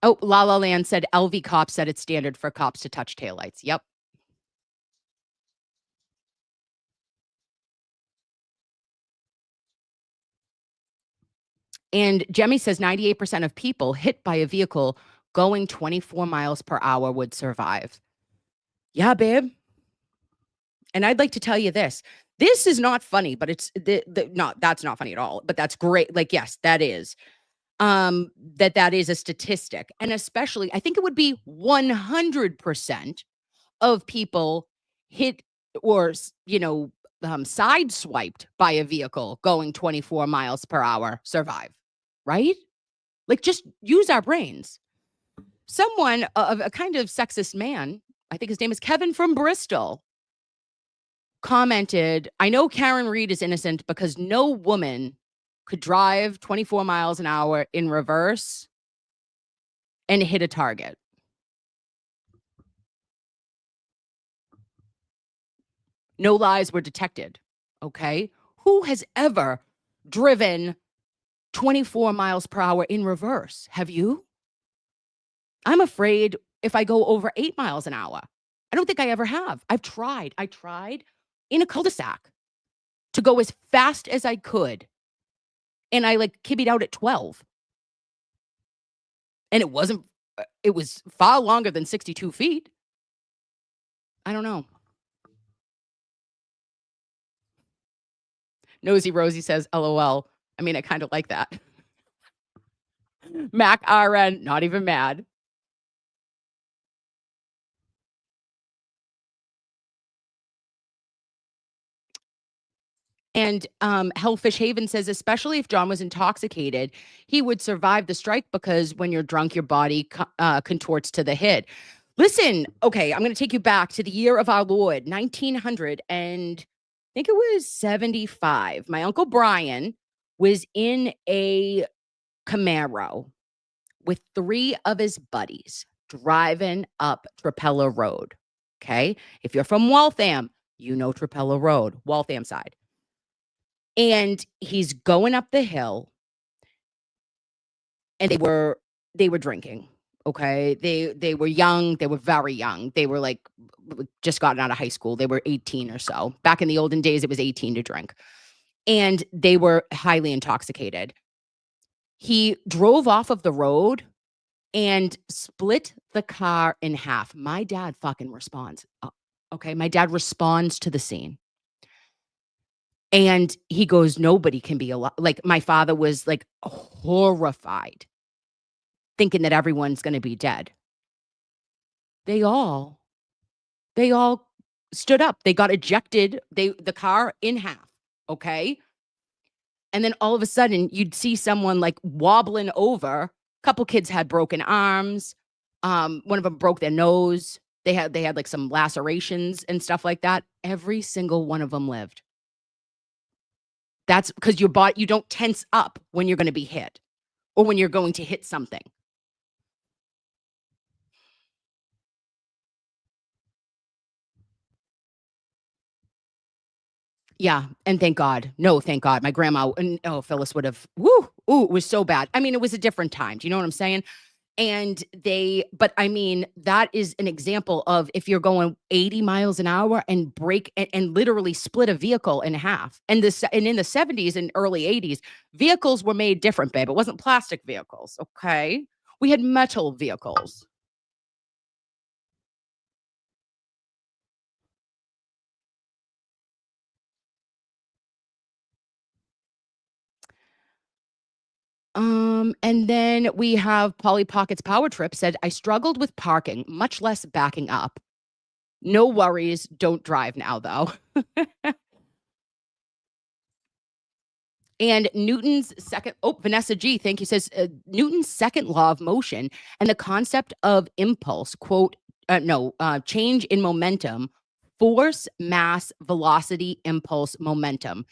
Oh, La La Land said LV Cops said it's standard for cops to touch taillights. Yep. And Jemmy says 98% of people hit by a vehicle going 24 miles per hour would survive. Yeah, babe. And I'd like to tell you this. This is not funny, but it's that's not funny at all. But that's great. Like, yes, that is. That is a statistic. And especially, I think it would be 100% of people hit or, you know, sideswiped by a vehicle going 24 miles per hour survive, right? Like, just use our brains. Someone, a kind of sexist man, I think his name is Kevin from Bristol, commented, I know Karen Reed is innocent because no woman could drive 24 miles an hour in reverse and hit a target. No lies were detected. Okay. Who has ever driven 24 miles per hour in reverse? Have you? I'm afraid if I go over 8 miles an hour. I don't think I ever have. I've tried. I tried in a cul-de-sac to go as fast as I could. And I like kibbied out at 12. And it was far longer than 62 feet. I don't know. Nosy Rosie says, LOL. I mean, I kind of like that. Mac RN, not even mad. And Hellfish Haven says, especially if John was intoxicated, he would survive the strike because when you're drunk, your body contorts to the hit. Listen, okay, I'm going to take you back to the year of our Lord, 1900, and I think it was 75. My Uncle Brian was in a Camaro with 3 of his buddies driving up Trapella Road. Okay. If you're from Waltham, you know Trapella Road, Waltham side. And he's going up the hill and they were drinking. Okay. They were young. They were very young. They were like just gotten out of high school. They were 18 or so. Back in the olden days, it was 18 to drink. And they were highly intoxicated. He drove off of the road and split the car in half. My dad fucking responds. Okay. My dad responds to the scene. And he goes, nobody can be alive. Like my father was like horrified, thinking that everyone's going to be dead. They all stood up. They got ejected. The car in half. Okay. And then all of a sudden you'd see someone like wobbling over. A couple kids had broken arms. One of them broke their nose. They had like some lacerations and stuff like that. Every single one of them lived. That's because you don't tense up when you're going to be hit or when you're going to hit something. Yeah, and thank God. No, thank God. My grandma and Phyllis would have. It was so bad. I mean, it was a different time. Do you know what I'm saying? And but I mean, that is an example of if you're going 80 miles an hour and break and literally split a vehicle in half. And in the 70s and early 80s, vehicles were made different, babe. It wasn't plastic vehicles. Okay. We had metal vehicles. And then we have Polly Pocket's Power Trip said, I struggled with parking, much less backing up. No worries. Don't drive now, though. And Newton's second, Vanessa G, thank you, says Newton's second law of motion and the concept of impulse, quote, change in momentum, force, mass, velocity, impulse, momentum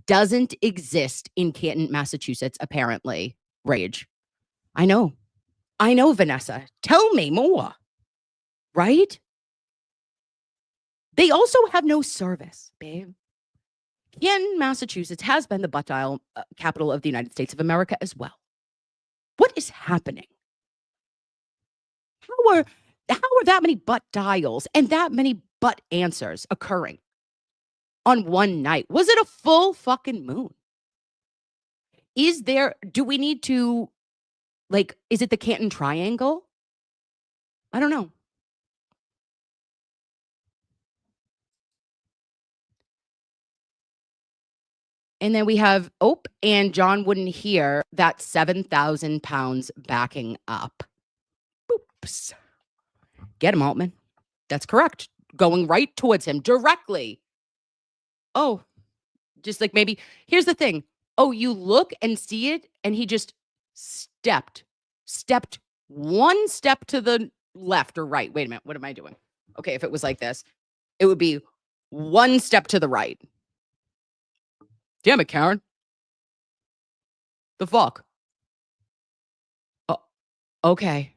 doesn't exist in Canton, Massachusetts, apparently. Rage. I know, Vanessa. Tell me more. Right? They also have no service, babe. Canton, Massachusetts has been the butt dial capital of the United States of America as well. What is happening? How are that many butt dials and that many butt answers occurring on one night? Was it a full fucking moon? Do we need to, is it the Canton Triangle? I don't know. And then we have, and John wouldn't hear that 7,000 pounds backing up. Oops. Get him, Altman. That's correct. Going right towards him directly. Oh, just like maybe, here's the thing. Oh, you look and see it, and he just stepped one step to the left or right. Wait a minute. What am I doing? Okay, if it was like this, it would be one step to the right. Damn it, Karen. The fuck? Oh, okay.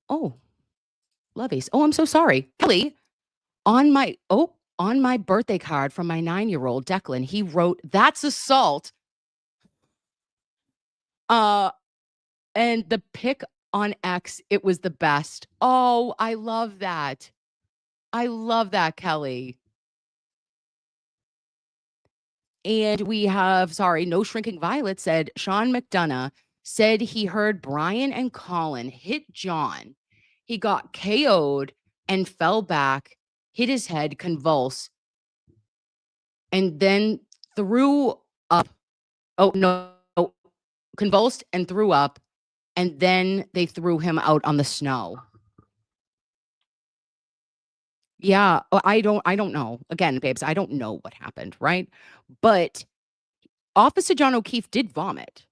Oh, loveys. Oh, I'm so sorry. Kelly, on my birthday card from my 9-year-old Declan, he wrote, "That's assault." And the pic on X, it was the best. Oh, I love that. I love that, Kelly. And we have, No Shrinking Violet said, Sean McDonough said he heard Brian and Colin hit John. He got KO'd and fell back, hit his head, convulsed, and then threw up. Oh, no. Convulsed and threw up, and then they threw him out on the snow. Yeah, I don't know. Again, babes, I don't know what happened, right? But Officer John O'Keefe did vomit.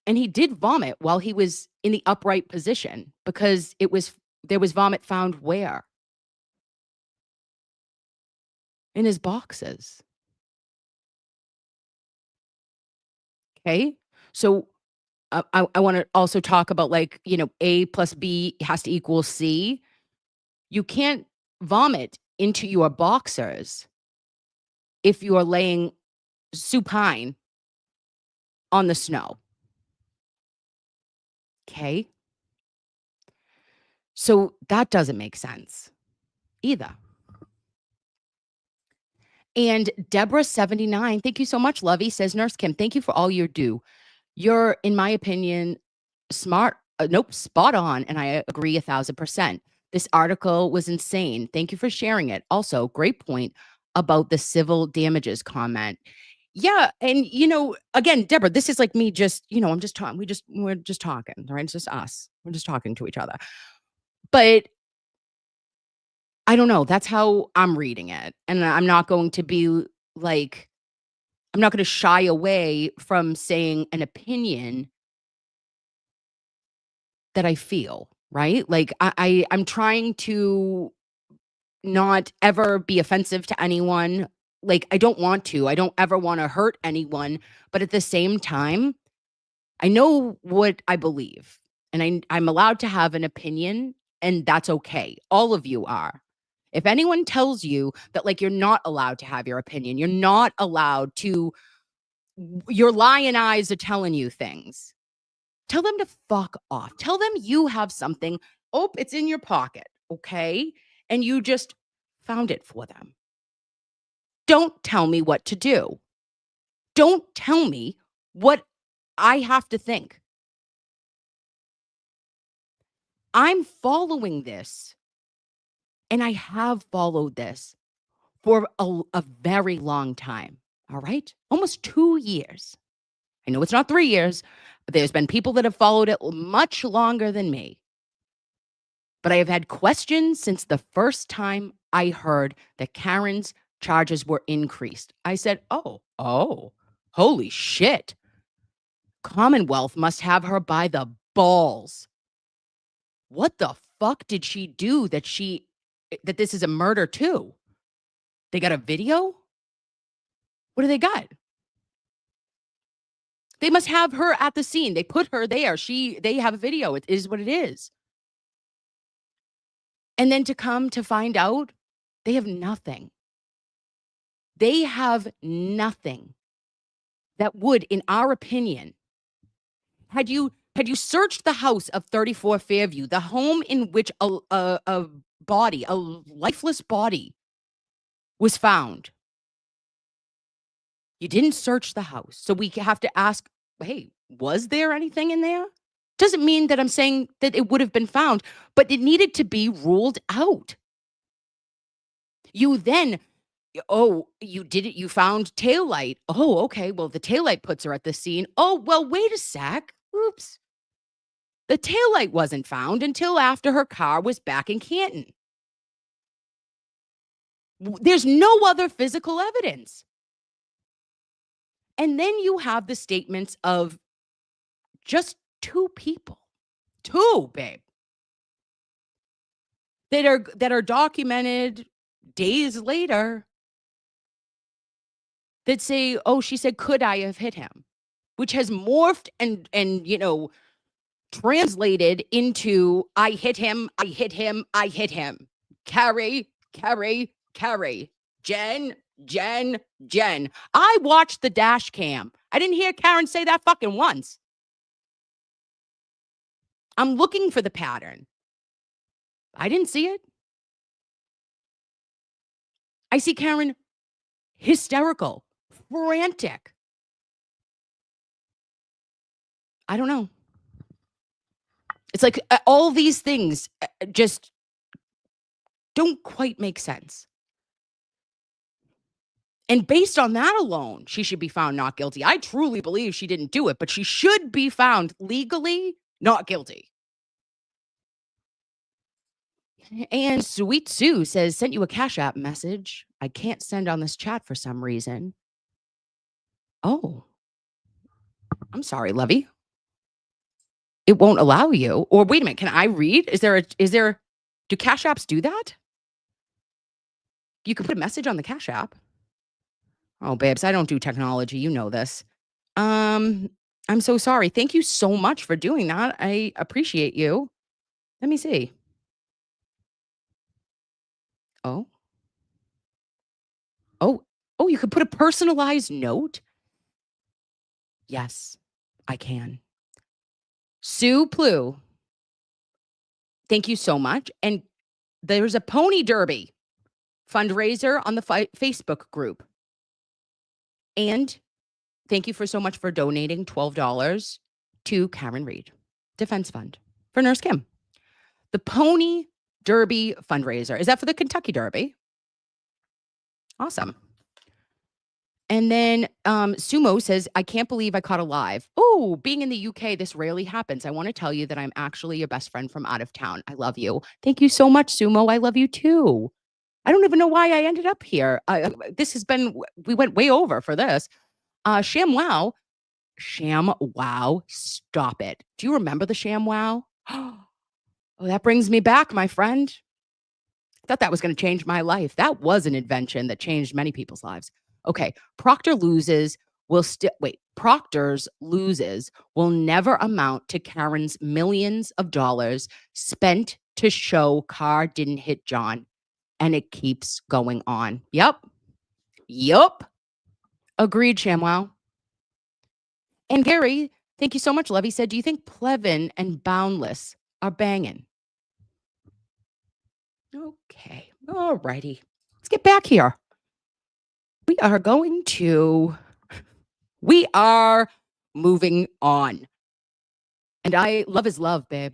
And he did vomit while he was in the upright position because there was vomit found where? In his boxes. Okay? So I want to also talk about A plus B has to equal C. You can't vomit into your boxers if you are laying supine on the snow. Okay. So that doesn't make sense either. And Deborah79, thank you so much, Lovey, says Nurse Kim, thank you for all you do. You're, in my opinion, spot on. And I agree 1,000%. This article was insane. Thank you for sharing it. Also, great point about the civil damages comment. Yeah, and again, Deborah, this is like me just, I'm just talking. We're just talking, right? It's just us. We're just talking to each other. But I don't know. That's how I'm reading it. And I'm not going to be like, I'm not going to shy away from saying an opinion that I feel, right? Like I'm trying to not ever be offensive to anyone. Like I don't want to. I don't ever want to hurt anyone, but at the same time, I know what I believe, and I'm allowed to have an opinion, and that's okay. All of you are. If anyone tells you that like you're not allowed to have your opinion, you're not allowed to, your lion eyes are telling you things. Tell them to fuck off. Tell them you have something. Oh, it's in your pocket, okay? And you just found it for them. Don't tell me what to do. Don't tell me what I have to think. I'm following this, and I have followed this for a very long time. All right? Almost 2 years. I know it's not 3 years, but there's been people that have followed it much longer than me. But I have had questions since the first time I heard that Karen's charges were increased. I said, oh, holy shit. Commonwealth must have her by the balls. What the fuck did she do that this is a murder too? They got a video? What do they got? They must have her at the scene. They put her there. They have a video. It is what it is. And then to come to find out, they have nothing. They have nothing that would, in our opinion, had you searched the house of 34 Fairview, the home in which a body, a lifeless body was found. You didn't search the house. So we have to ask, hey, was there anything in there? Doesn't mean that I'm saying that it would have been found, but it needed to be ruled out. You then, you did it. You found taillight. Oh, okay. Well, the taillight puts her at the scene. Oh, well, wait a sec. Oops. The taillight wasn't found until after her car was back in Canton. There's no other physical evidence. And then you have the statements of just 2 people. 2, babe. That are documented days later that say, oh, she said, could I have hit him? Which has morphed and translated into I hit him, I hit him, I hit him. Carrie. Jen. I watched the dash cam. I didn't hear Karen say that fucking once. I'm looking for the pattern. I didn't see it. I see Karen hysterical, frantic. I don't know. It's like all these things just don't quite make sense. And based on that alone, she should be found not guilty. I truly believe she didn't do it, but she should be found legally not guilty. And Sweet Sue says, sent you a Cash App message. I can't send on this chat for some reason. Oh, I'm sorry, Levy. It won't allow you. Or wait a minute, can I read? Do Cash Apps do that? You could put a message on the Cash App. Oh, babes, I don't do technology. You know this. I'm so sorry. Thank you so much for doing that. I appreciate you. Let me see. Oh, you could put a personalized note. Yes, I can. Sue Plu, thank you so much. And there's a pony derby fundraiser on the Facebook group. And thank you so much for donating $12 to Karen Read Defense Fund for Nurse Kim. The Pony Derby fundraiser. Is that for the Kentucky Derby? Awesome. And then Sumo says, I can't believe I caught a live. Oh, being in the UK, this rarely happens. I want to tell you that I'm actually your best friend from out of town. I love you. Thank you so much, Sumo. I love you too. I don't even know why I ended up here. This has been, we went way over for this. Sham Wow, stop it. Do you remember the Sham Wow? Oh, that brings me back, my friend. Thought that was going to change my life. That was an invention that changed many people's lives. Okay, Proctor loses will still wait. Proctor's loses will never amount to Karen's millions of dollars spent to show car didn't hit John, and it keeps going on. Yep. Agreed, ShamWow. And Gary, thank you so much. Levy said, do you think Plevin and Boundless are banging? Okay. All righty. Let's get back here. We are moving on. And love is love, babe.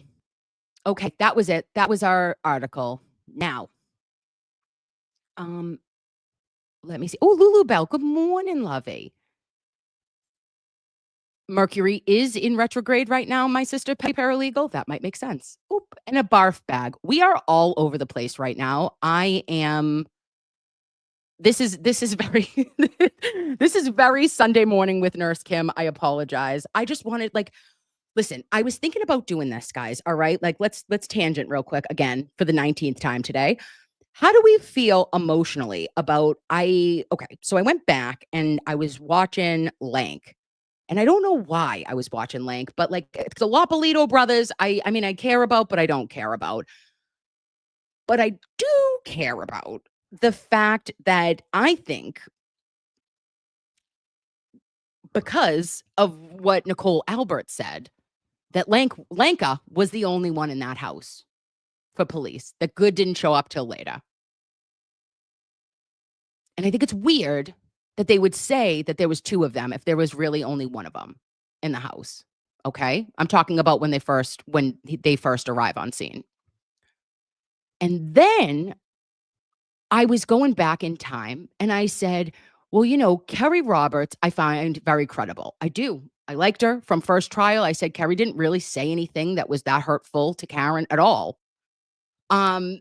Okay, that was it. That was our article. Now, let me see. Oh, Lulu Bell. Good morning, Lovey. Mercury is in retrograde right now, my sister paralegal. That might make sense. Oop, and a barf bag. We are all over the place right now. This is very this is very Sunday morning with Nurse Kim. I apologize. I just wanted listen, I was thinking about doing this, guys. All right. Let's tangent real quick again for the 19th time today. How do we feel emotionally about so I went back and I was watching Lank. And I don't know why I was watching Lank, but it's the Lopolito brothers. I mean, I care about, but I don't care about. But I do care about the fact that I think because of what Nicole Albert said, that Lanka was the only one in that house for police, that Good didn't show up till later. And I think it's weird that they would say that there was two of them if there was really only one of them in the house. Okay? I'm talking about when they first arrive on scene. And then I was going back in time and I said, well, Carrie Roberts, I find very credible. I do. I liked her from first trial. I said Carrie didn't really say anything that was that hurtful to Karen at all. But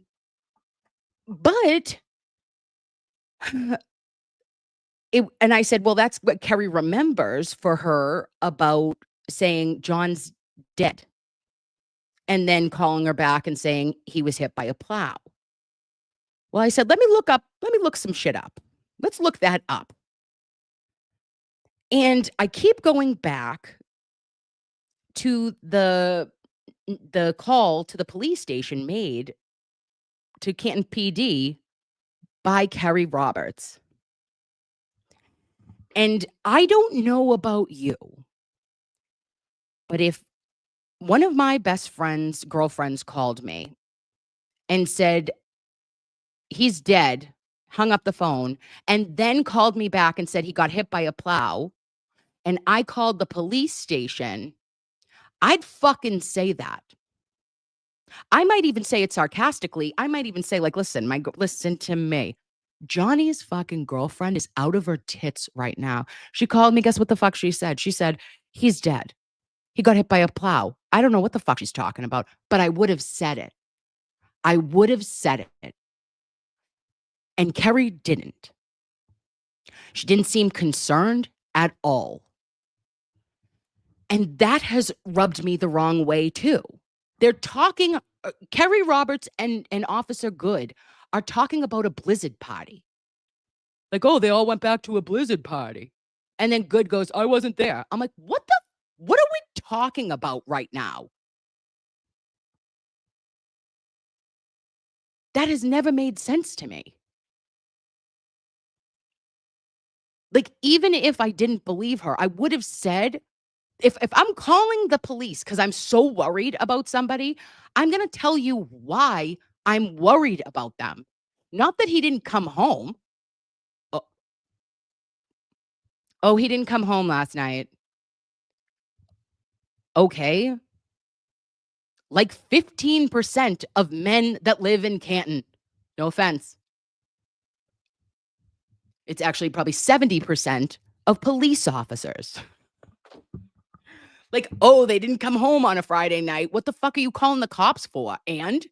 and I said, well, that's what Carrie remembers for her about saying John's dead. And then calling her back and saying he was hit by a plow. Well, I said, let me look some shit up. Let's look that up. And I keep going back to the call to the police station made to Canton PD by Carrie Roberts. And I don't know about you, but if one of my best friend's girlfriends called me and said, he's dead, hung up the phone, and then called me back and said he got hit by a plow, and I called the police station, I'd fucking say that. I might even say it sarcastically. I might even say, listen to me. Johnny's fucking girlfriend is out of her tits right now. She called me. Guess what the fuck she said? She said, he's dead. He got hit by a plow. I don't know what the fuck she's talking about, but I would have said it. I would have said it. And Carrie didn't. She didn't seem concerned at all. And that has rubbed me the wrong way too. They're talking, Carrie Roberts and Officer Good are talking about a blizzard party. Like, oh, they all went back to a blizzard party. And then Good goes, I wasn't there. I'm like, what are we talking about right now? That has never made sense to me. Even if I didn't believe her, I would have said, if I'm calling the police because I'm so worried about somebody, I'm going to tell you why I'm worried about them. Not that he didn't come home. Oh, he didn't come home last night. Okay. 15% of men that live in Canton. No offense. It's actually probably 70% of police officers. Like, oh, they didn't come home on a Friday night. What the fuck are you calling the cops for? And,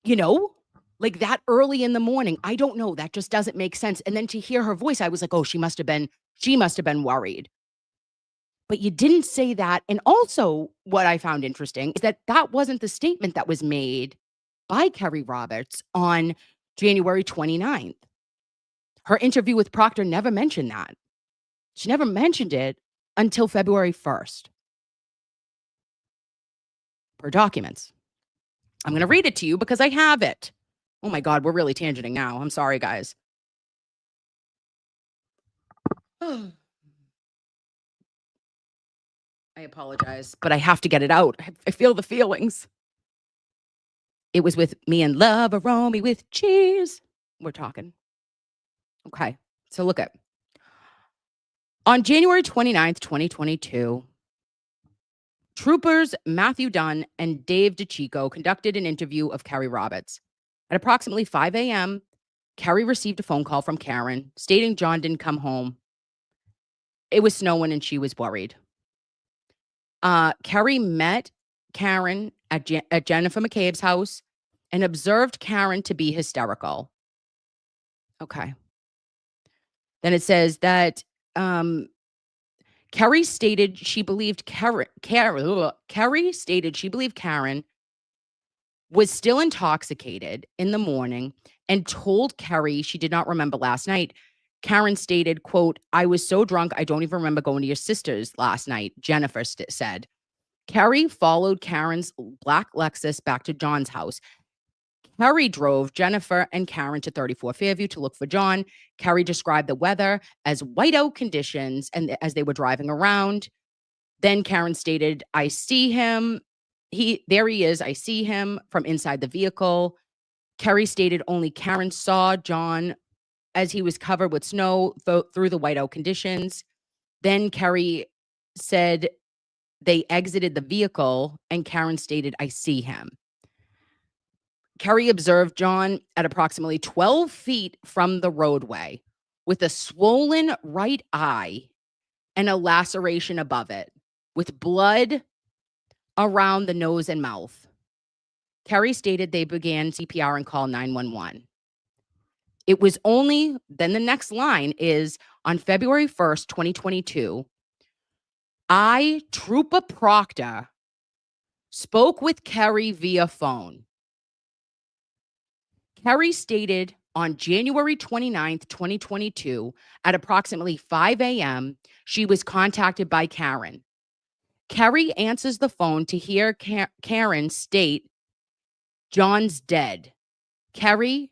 you know, like that early in the morning, I don't know. That just doesn't make sense. And then to hear her voice, I was like, oh, she must have been worried. But you didn't say that. And also what I found interesting is that that wasn't the statement that was made by Carrie Roberts on January 29th. Her interview with Proctor never mentioned that. She never mentioned it until February 1st. Per documents. I'm going to read it to you because I have it. Oh my God, we're really tangenting now. I'm sorry, guys. I apologize, but I have to get it out. I feel the feelings. It was with me and love, a Romy with cheese. We're talking. Okay, so look at. On January 29th, 2022, troopers Matthew Dunn and Dave DeChico conducted an interview of Carrie Roberts. At approximately 5 a.m., Carrie received a phone call from Karen stating John didn't come home. It was snowing and she was worried. Carrie met Karen at Jennifer McCabe's house and observed Karen to be hysterical. Okay. Then it says that Carrie stated she believed Karen was still intoxicated in the morning and told Carrie she did not remember last night. Karen stated, quote, I was so drunk, I don't even remember going to your sister's last night, Jennifer said. Carrie followed Karen's black Lexus back to John's house. Carrie drove Jennifer and Karen to 34 Fairview to look for John. Carrie described the weather as whiteout conditions and as they were driving around. Then Karen stated, I see him. There he is. I see him from inside the vehicle. Carrie stated only Karen saw John as he was covered with snow through the whiteout conditions. Then Carrie said they exited the vehicle and Karen stated, I see him. Carrie observed John at approximately 12 feet from the roadway with a swollen right eye and a laceration above it with blood around the nose and mouth. Carrie stated they began CPR and called 911. It was only, then the next line is, on February 1st, 2022, I, Trooper Proctor, spoke with Carrie via phone. Carrie stated on January 29th, 2022, at approximately 5 a.m., she was contacted by Karen. Carrie answers the phone to hear Karen state, John's dead. Carrie,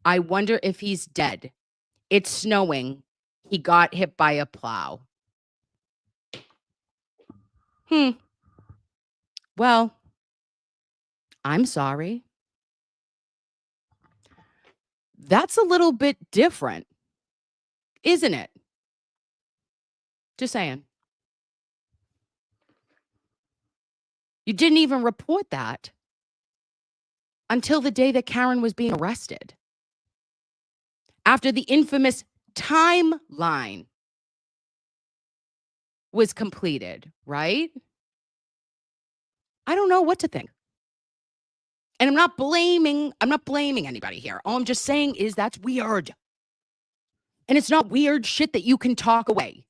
I wonder if he's dead. It's snowing. He got hit by a plow. Well, I'm sorry. That's a little bit different, isn't it? Just saying. You didn't even report that until the day that Karen was being arrested. After the infamous timeline was completed, right? I don't know what to think. And I'm not blaming anybody here. All I'm just saying is that's weird. And it's not weird shit that you can talk away.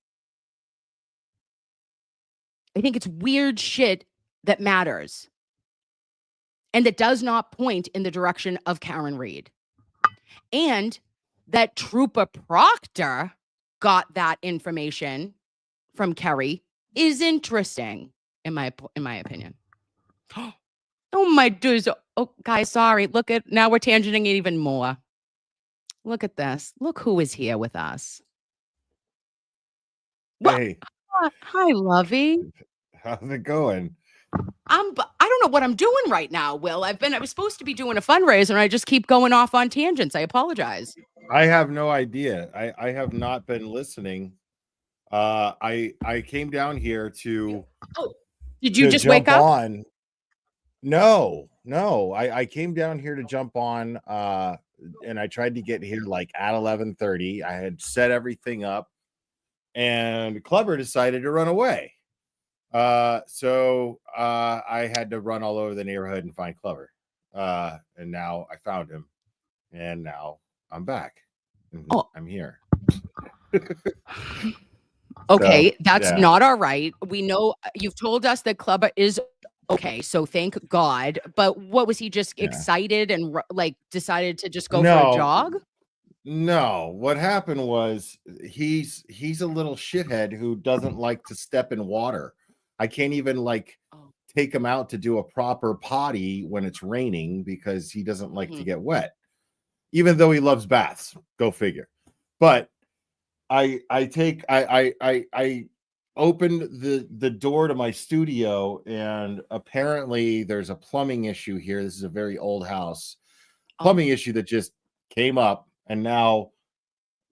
I think it's weird shit that matters. And that does not point in the direction of Karen Reed. And that Trooper Proctor got that information from Carrie is interesting, in my opinion. Oh my dudes. Oh, guys, sorry. Look at, now we're tangenting it even more. Look at this. Look who is here with us. Hey, Hi, Lovey. how's it going? I don't know what I'm doing right now, Will. I was supposed to be doing a fundraiser and I just keep going off on tangents. I apologize. I have no idea. I have not been listening. I came down here to Did you just wake up? on. No, No, I came down here to jump on, and I tried to get here like at 11:30. I had set everything up, and Clever decided to run away. So I had to run all over the neighborhood and find Clever. And now I found him, and now I'm back. Oh. I'm here. Okay, So, that's yeah. not all right. We know you've told us that Clubber is okay, so thank God. But what was he just Yeah. excited and like decided to just go for a No. jog? No, what happened was he's a little shithead who doesn't like to step in water. I can't even like Oh. take him out to do a proper potty when it's raining because he doesn't like to get wet, even though he loves baths. Go figure. But I opened the door to my studio, and apparently there's a plumbing issue here. This is a very old house. Plumbing issue that just came up, and now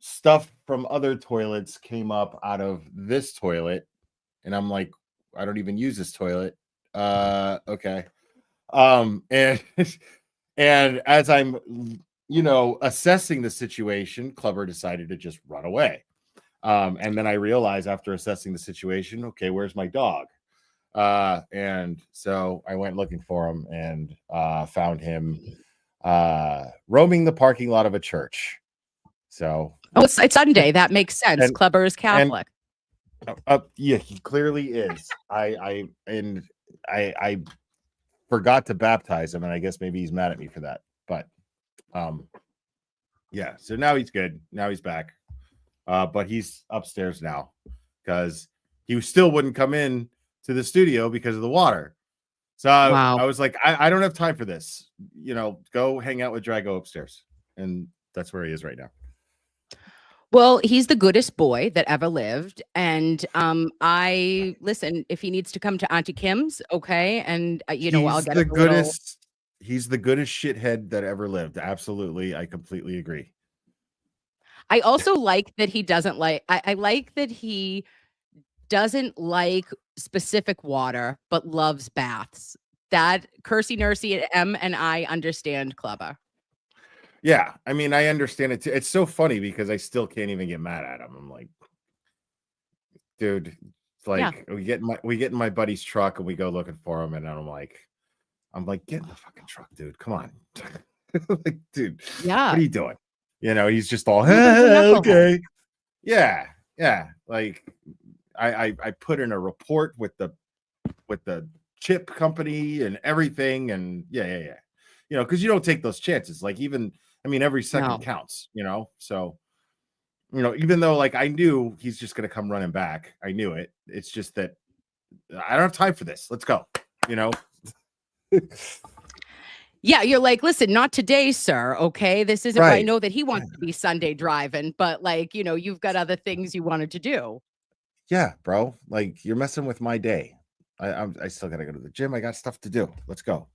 stuff from other toilets came up out of this toilet, and I'm like, I don't even use this toilet. Okay. And and as I'm assessing the situation, Clever decided to just run away. And then I realized after assessing the situation, okay, where's my dog? And so I went looking for him and found him roaming the parking lot of a church. So it's Sunday. That makes sense. And- Clubber is Catholic. Yeah, he clearly is. I forgot to baptize him, and I guess maybe he's mad at me for that. But yeah, so now he's good. Now he's back. But he's upstairs now because he still wouldn't come in to the studio because of the water. So Wow. I was like, I don't have time for this. Go hang out with Drago upstairs. And that's where he is right now. Well, he's the goodest boy that ever lived. And I listen, if he needs to come to Auntie Kim's, okay. And I'll get the him goodest. He's the goodest shithead that ever lived. Absolutely. I completely agree. I also like that he doesn't like I like that he doesn't like specific water, but loves baths. That Kersey Nursey M and I understand Clubber. Yeah, I mean, I understand it too. It's so funny because I still can't even get mad at him. I'm like, dude, it's like we get in my buddy's truck and we go looking for him, and I'm like, get in the fucking truck, dude. Come on. Like, dude, Yeah. what are you doing? He's just all Knucklehead. okay. Yeah. Like I put in a report with the chip company and everything, and yeah. Because you don't take those chances. Like every second counts, so even though like I knew he's just gonna come running back. I knew it. It's just that I don't have time for this. Let's go. Yeah, you're like, listen, not today, sir. Okay, this isn't. Right. I know that he wants to be Sunday driving, but like, you've got other things you wanted to do. Yeah, bro. Like you're messing with my day. I still gotta go to the gym. I got stuff to do. Let's go.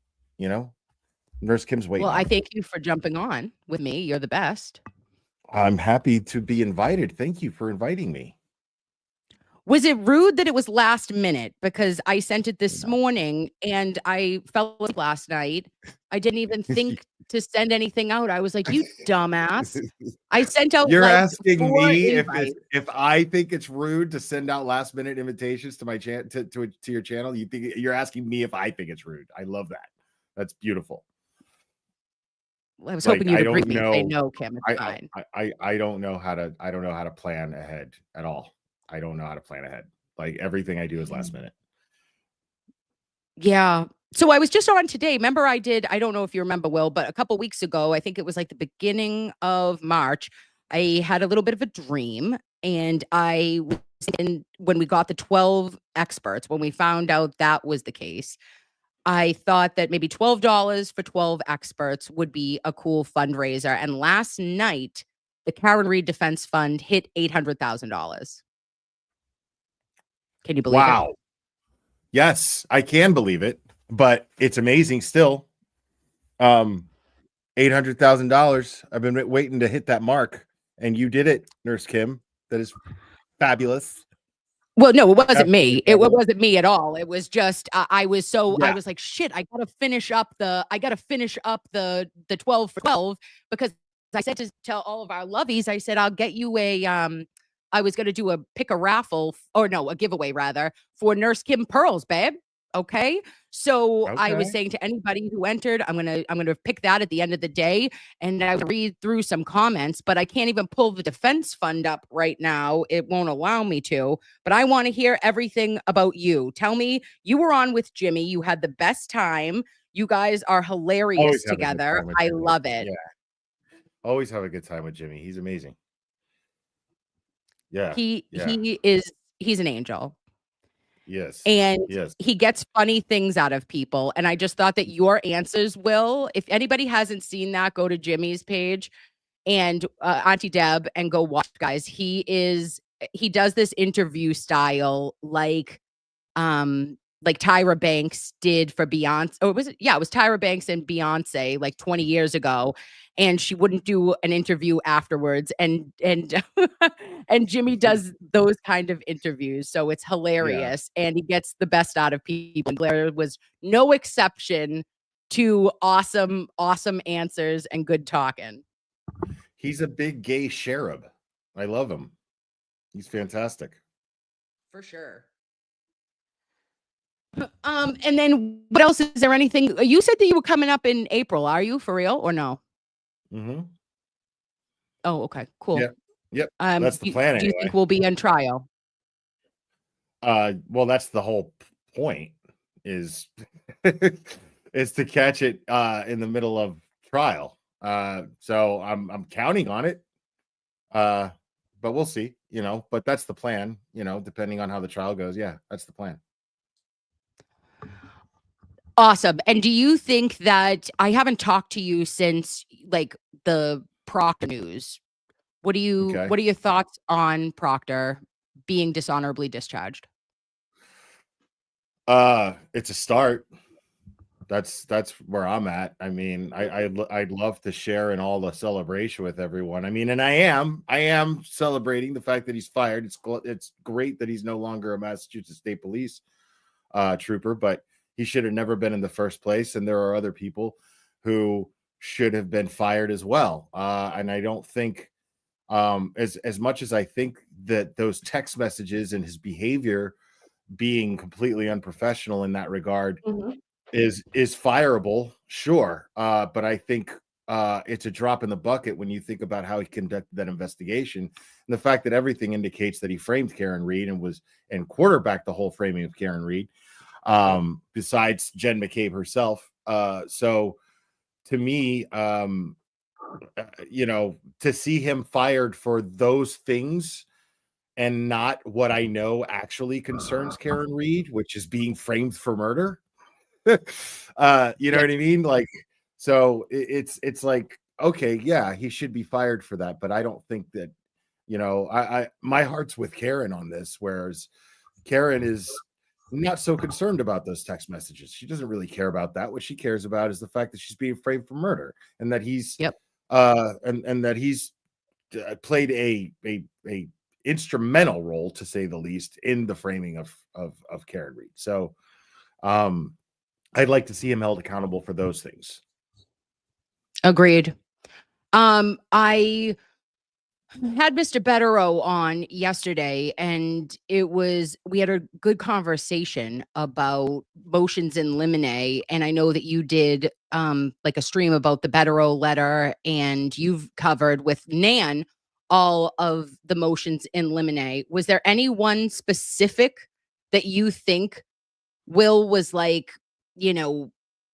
Nurse Kim's waiting. Well, I thank you for jumping on with me. You're the best. I'm happy to be invited. Thank you for inviting me. Was it rude that it was last minute? Because I sent it this morning and I fell asleep last night. I didn't even think to send anything out. I was like, you dumbass. I sent out. You're like asking 4 me invites. if I think it's rude to send out last minute invitations to my to your channel. You're asking me if I think it's rude. I love that. That's beautiful. I was hoping you'd agree with me and say no, Kim. It's fine. I don't know how to plan ahead at all. I don't know how to plan ahead. Like everything I do is last minute. Yeah. So I was just on today. Remember I don't know if you remember, Will, but a couple weeks ago, I think it was like the beginning of March, I had a little bit of a dream, and I was when we got the 12 experts, when we found out that was the case, I thought that maybe $12 for 12 experts would be a cool fundraiser. And last night, the Karen Read Defense Fund hit $800,000. Can you believe it? Wow. Yes, I can believe it, but it's amazing still. $800,000. I've been waiting to hit that mark, and you did it, Nurse Kim. That is fabulous. Well, no, it wasn't Absolutely me. It double. wasn't me at all. It was just I was so I Yeah. was like, shit, I gotta finish up the 12 for 12 because I said to tell all of our loveys, I said, I'll get you a I was gonna do a pick a raffle or no, a giveaway rather for Nurse Kim Pearls, babe. Okay. So I was Okay. saying to anybody who entered, I'm gonna pick that at the end of the day and I would read through some comments, but I can't even pull the defense fund up right now. It won't allow me to, but I want to hear everything about you. Tell me, you were on with Jimmy. You had the best time. You guys are hilarious Always have a good together. time with I Jimmy. love it. Yeah. Always have a good time with Jimmy. He's amazing. Yeah. He Yeah. he's an angel. Yes. And Yes. he gets funny things out of people. And I just thought that your answers will, if anybody hasn't seen that, go to Jimmy's page and Auntie Deb and go watch, guys. He does this interview style like Tyra Banks did for Beyonce. Oh, was it? Yeah, it was Tyra Banks and Beyonce like 20 years ago. And she wouldn't do an interview afterwards. And and Jimmy does those kind of interviews. So it's Yeah. hilarious. And he gets the best out of people. And Blair was no exception to awesome, awesome answers and good talking. He's a big gay cherub. I love him. He's fantastic. For sure. And then what else is there anything you said that you were coming up in April, are you for real or no? Mm-hmm. Oh, okay, cool. Yep. Yep. That's the Do plan do you think anyway. we'll be on trial? Well, that's the whole point is is to catch it in the middle of trial. So I'm counting on it. But we'll see, but that's the plan, depending on how the trial goes. Yeah, that's the plan. Awesome. And do you think that I haven't talked to you since like the Proctor news? Okay. What are your thoughts on Proctor being dishonorably discharged? It's a start. That's where I'm at. I mean, I'd love to share in all the celebration with everyone. I mean, and I am celebrating the fact that he's fired. It's great that he's no longer a Massachusetts State Police trooper, but he should have never been in the first place. And there are other people who should have been fired as well. And I don't think as much as I think that those text messages and his behavior being completely unprofessional in that regard is fireable, sure. But I think it's a drop in the bucket when you think about how he conducted that investigation and the fact that everything indicates that he framed Karen Read and quarterbacked the whole framing of Karen Read, besides Jen McCabe herself. So to me, to see him fired for those things and not what I know actually concerns Karen Read, which is being framed for murder. You know what I mean? Like, so it's like, okay, yeah, he should be fired for that, but I don't think that, I my heart's with Karen on this, whereas Karen is not so concerned about those text messages. She doesn't really care about that. What she cares about is the fact that she's being framed for murder and that he's and that he's played a instrumental role, to say the least, in the framing of Karen Read. So I'd like to see him held accountable for those things. Agreed. I had Mr. Betterow on yesterday and we had a good conversation about motions in limine. And I know that you did like a stream about the Betterow letter and you've covered with Nan all of the motions in limine. Was there any one specific that you think Will was like,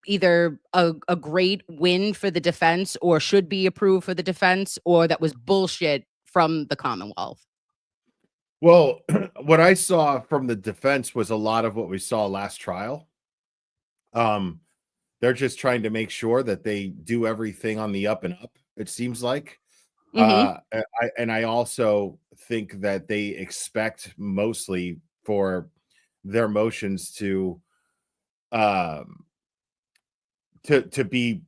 either a great win for the defense or should be approved for the defense, or that was bullshit from the Commonwealth? Well, what I saw from the defense was a lot of what we saw last trial. They're just trying to make sure that they do everything on the up and up, it seems like. I also think that they expect mostly for their motions to be,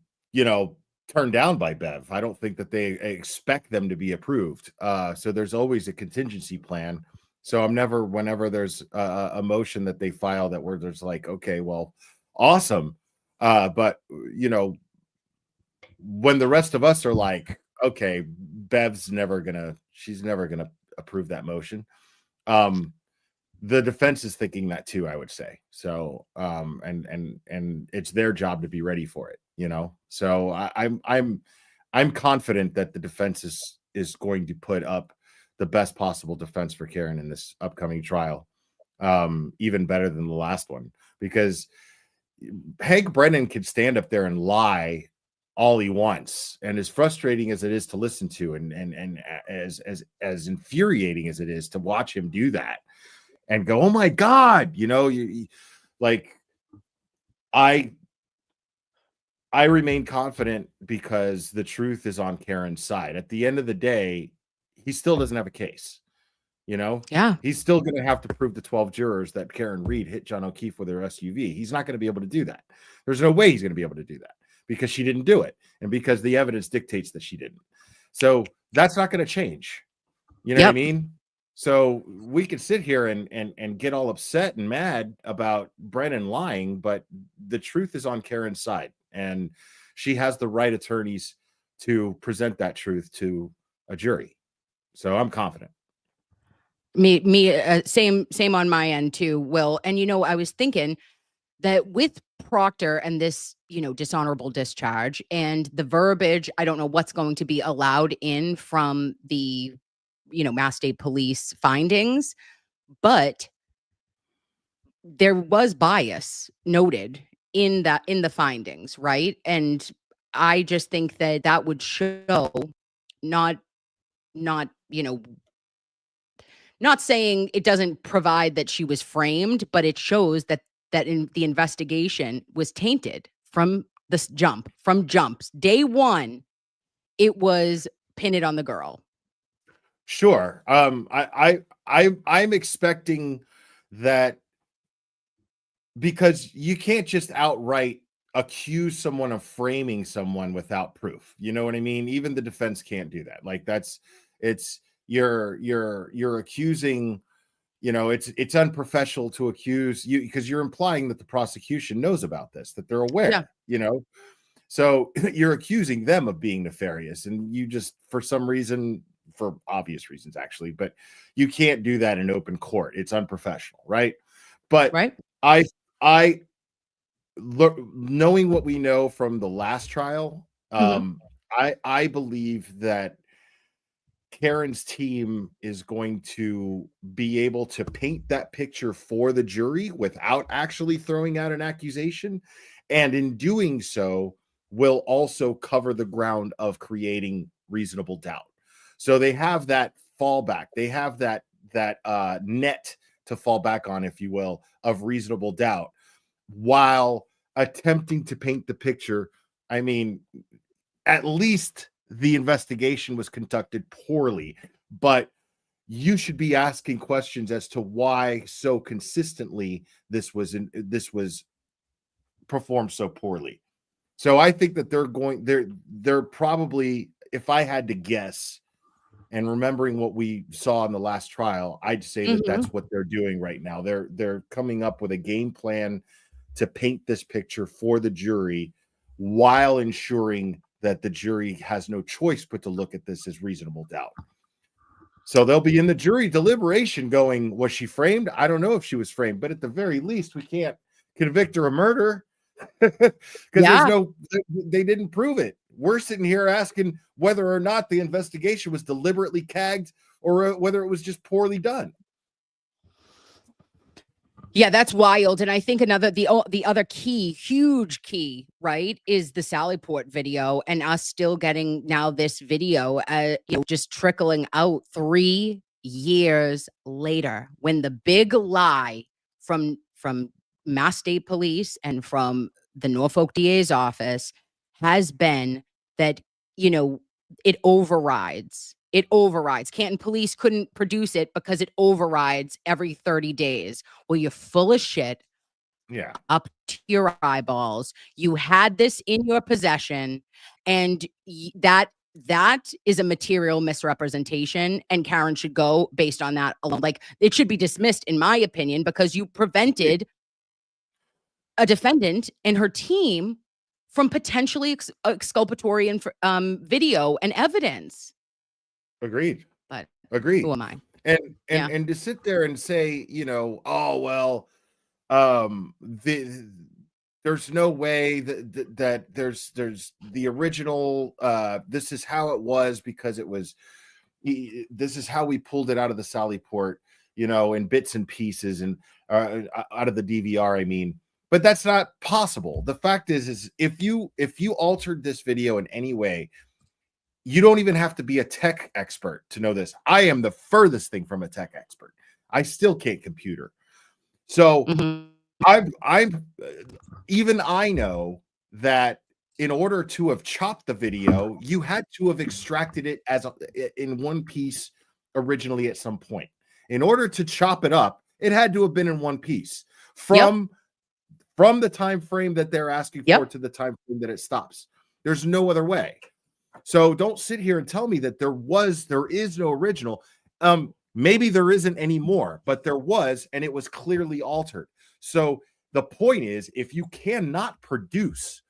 turned down by Bev. I don't think that they expect them to be approved. So there's always a contingency plan So I'm never, whenever there's a motion that they file that where there's like, okay, well, awesome. But you know, when the rest of us are like, okay, she's never gonna approve that motion. The defense is thinking that too, I would say. So and it's their job to be ready for it, you know. So I'm confident that the defense is going to put up the best possible defense for Karen in this upcoming trial, even better than the last one, because Hank Brennan could stand up there and lie all he wants, and as frustrating as it is to listen to, and as infuriating as it is to watch him do that and go, oh my God, you know, like I remain confident because the truth is on Karen's side. At the end of the day, he still doesn't have a case. You know, Yeah. he's still going to have to prove to 12 jurors that Karen Reed hit John O'Keefe with her SUV. He's not going to be able to do that. There's no way he's going to be able to do that because she didn't do it and because the evidence dictates that she didn't. So that's not going to change. You know what I mean? So we could sit here and get all upset and mad about Brennan lying, but the truth is on Karen's side, and she has the right attorneys to present that truth to a jury. So I'm confident. Same on my end too, Will. And you know, I was thinking that with Proctor and this, you know, dishonorable discharge and the verbiage, I don't know what's going to be allowed in from the, you know, Mass State Police findings, but there was bias noted in the findings, right? And I just think that that would show not, you know, not saying it doesn't provide that she was framed, but it shows that in the investigation was tainted from this from jumps. Day one, it was pinned on the girl. Sure. I'm expecting that, because you can't just outright accuse someone of framing someone without proof. You know what I mean? Even the defense can't do that. Like you're accusing, you know, it's unprofessional to accuse you because you're implying that the prosecution knows about this, that they're aware, you know. So you're accusing them of being nefarious, and you just, for some reason, for obvious reasons actually, but you can't do that in open court. It's unprofessional, right? But I knowing what we know from the last trial, I believe that Karen's team is going to be able to paint that picture for the jury without actually throwing out an accusation. And in doing so, will also cover the ground of creating reasonable doubt. So they have that fallback. They have that net to fall back on, if you will, of reasonable doubt, while attempting to paint the picture. I mean, at least the investigation was conducted poorly, but you should be asking questions as to why so consistently this was performed so poorly. So I think that they're probably, if I had to guess, and remembering what we saw in the last trial, I'd say that that's what they're doing right now. They're coming up with a game plan to paint this picture for the jury while ensuring that the jury has no choice but to look at this as reasonable doubt. So they'll be in the jury deliberation going, was she framed? I don't know if she was framed, but at the very least, we can't convict her of murder because they didn't prove it. We're sitting here asking whether or not the investigation was deliberately cagged or whether it was just poorly done. Yeah, that's wild. And I think the other key, huge key, right, is the Sallyport video, and us still getting now this video, you know, just trickling out 3 years later, when the big lie from Mass State Police and from the Norfolk DA's office has been that, you know, it overrides. Canton Police couldn't produce it because it overrides every 30 days. Well, you're full of shit. Yeah. Up to your eyeballs. You had this in your possession, and that that is a material misrepresentation, and Karen should go based on that alone. Like, it should be dismissed, in my opinion, because you prevented a defendant and her team from potentially exculpatory video and evidence. Agreed. But Agreed. who am I? And to sit there and say, oh well, there's no way that there's the original. This is how it was because it was. This is how we pulled it out of the Sally Port, in bits and pieces and out of the DVR. I mean, but that's not possible. The fact is if you altered this video in any way, you don't even have to be a tech expert to know this. I am the furthest thing from a tech expert. I still can't computer. So I'm even I know that in order to have chopped the video, you had to have extracted it in one piece originally at some point. In order to chop it up, it had to have been in one piece from the time frame that they're asking for to the time frame that it stops. There's no other way. So don't sit here and tell me that there is no original. Maybe there isn't anymore, but there was, and it was clearly altered. So the point is, if you cannot produce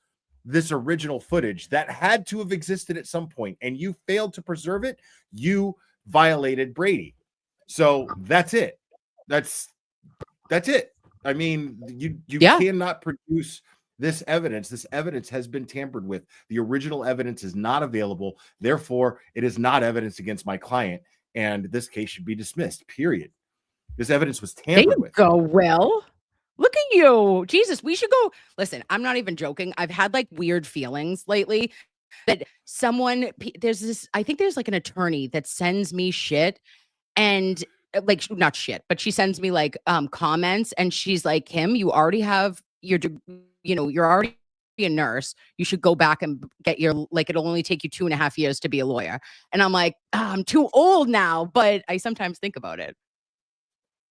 this original footage that had to have existed at some point and you failed to preserve it, you violated Brady. So that's it. That's it. I mean, you cannot produce this evidence. This evidence has been tampered with. The original evidence is not available. Therefore, it is not evidence against my client, and this case should be dismissed, period. This evidence was tampered with. Go, Will. Look at you. Jesus, we should go. Listen, I'm not even joking. I've had like weird feelings lately that I think there's like an attorney that sends me shit, and like, not shit, but she sends me like comments, and she's like, Kim, you already have you're already a nurse. You should go back and get your, like, it'll only take you 2.5 years to be a lawyer. And I'm like, I'm too old now, but I sometimes think about it.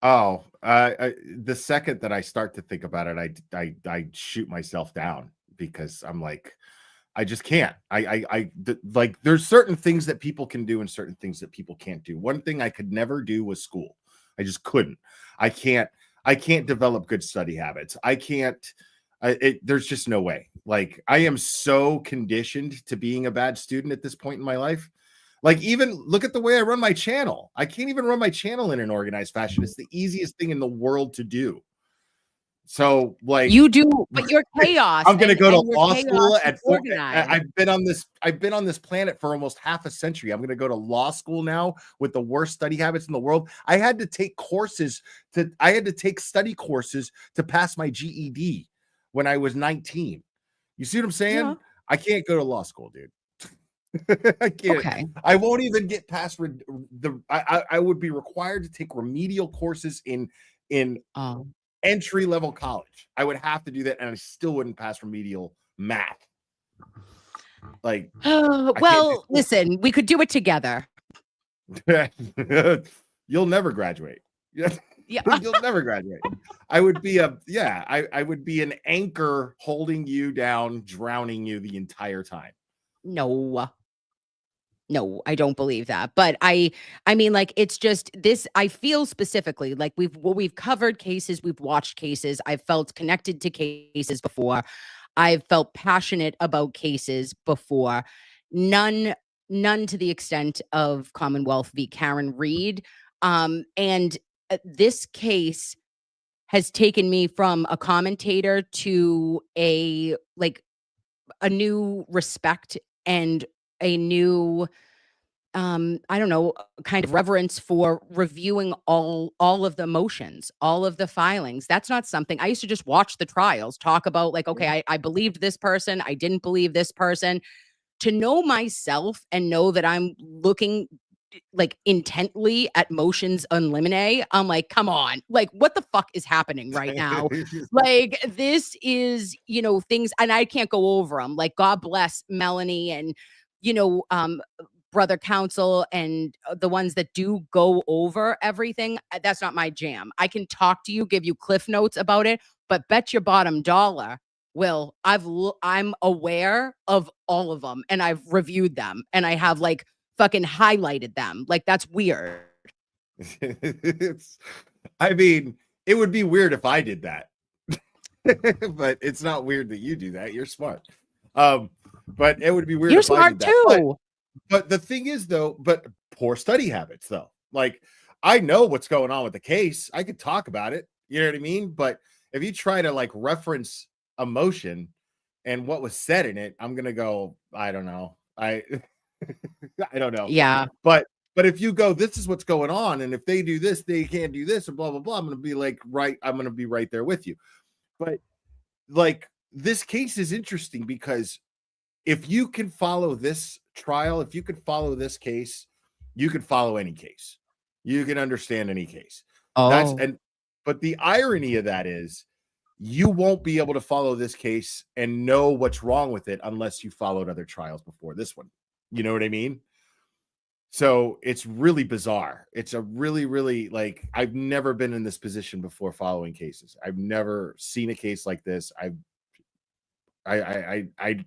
Oh, the second that I start to think about it, I shoot myself down because I'm like, I just can't. Like, there's certain things that people can do and certain things that people can't do. One thing I could never do was school. I just couldn't. I can't develop good study habits. I can't. There's just no way. Like, I am so conditioned to being a bad student at this point in my life. Like, even look at the way I run my channel. I can't even run my channel in an organized fashion. It's the easiest thing in the world to do. So, like, you do, but you're chaos. I'm going to go to law school at organized. I've been on this planet for almost half a century. I'm going to go to law school now with the worst study habits in the world. I had to take study courses to pass my GED when I was 19. You see what I'm saying? Yeah. I can't go to law school, dude. I can't. Okay. I won't even get past I would be required to take remedial courses in entry level college. I would have to do that, and I still wouldn't pass remedial math. Like, well, listen, we could do it together. You'll never graduate. Yeah. You'll never graduate. I would be I would be an anchor holding you down, drowning you the entire time. No, I don't believe that. But I mean, like, it's just this, I feel specifically like we've covered cases, we've watched cases. I've felt connected to cases before. I've felt passionate about cases before. None to the extent of Commonwealth v. Karen Read. And this case has taken me from a commentator to a new respect and a new I don't know, kind of reverence for reviewing all of the motions, all of the filings. That's not something I used to just watch the trials, talk about, like, okay, I believed this person, I didn't believe this person. To know myself and know that I'm looking like intently at motions on limine, I'm like, come on, like, what the fuck is happening right now? Like, this is, things, and I can't go over them. Like, God bless Melanie and, brother counsel and the ones that do go over everything. That's not my jam. I can talk to you, give you cliff notes about it, but bet your bottom dollar Will, I'm aware of all of them, and I've reviewed them, and I have like fucking highlighted them. Like, that's weird. I mean, it would be weird if I did that. But it's not weird that you do that. You're smart. But it would be weird You're if I smart did that. too. But the thing is, though, but poor study habits, though. Like, I know what's going on with the case. I could talk about it. You know what I mean? But if you try to like reference emotion and what was said in it, I'm gonna go, I don't know. I don't know. Yeah. But if you go, this is what's going on, and if they do this, they can't do this, and blah blah blah, I'm gonna be like, right, I'm gonna be right there with you. But like, this case is interesting because if you can follow this trial, if you could follow this case, you could follow any case. You can understand any case. Oh. But the irony of that is you won't be able to follow this case and know what's wrong with it unless you followed other trials before this one. You know what I mean? So it's really bizarre. It's a really, really, like, I've never been in this position before following cases. I've never seen a case like this. I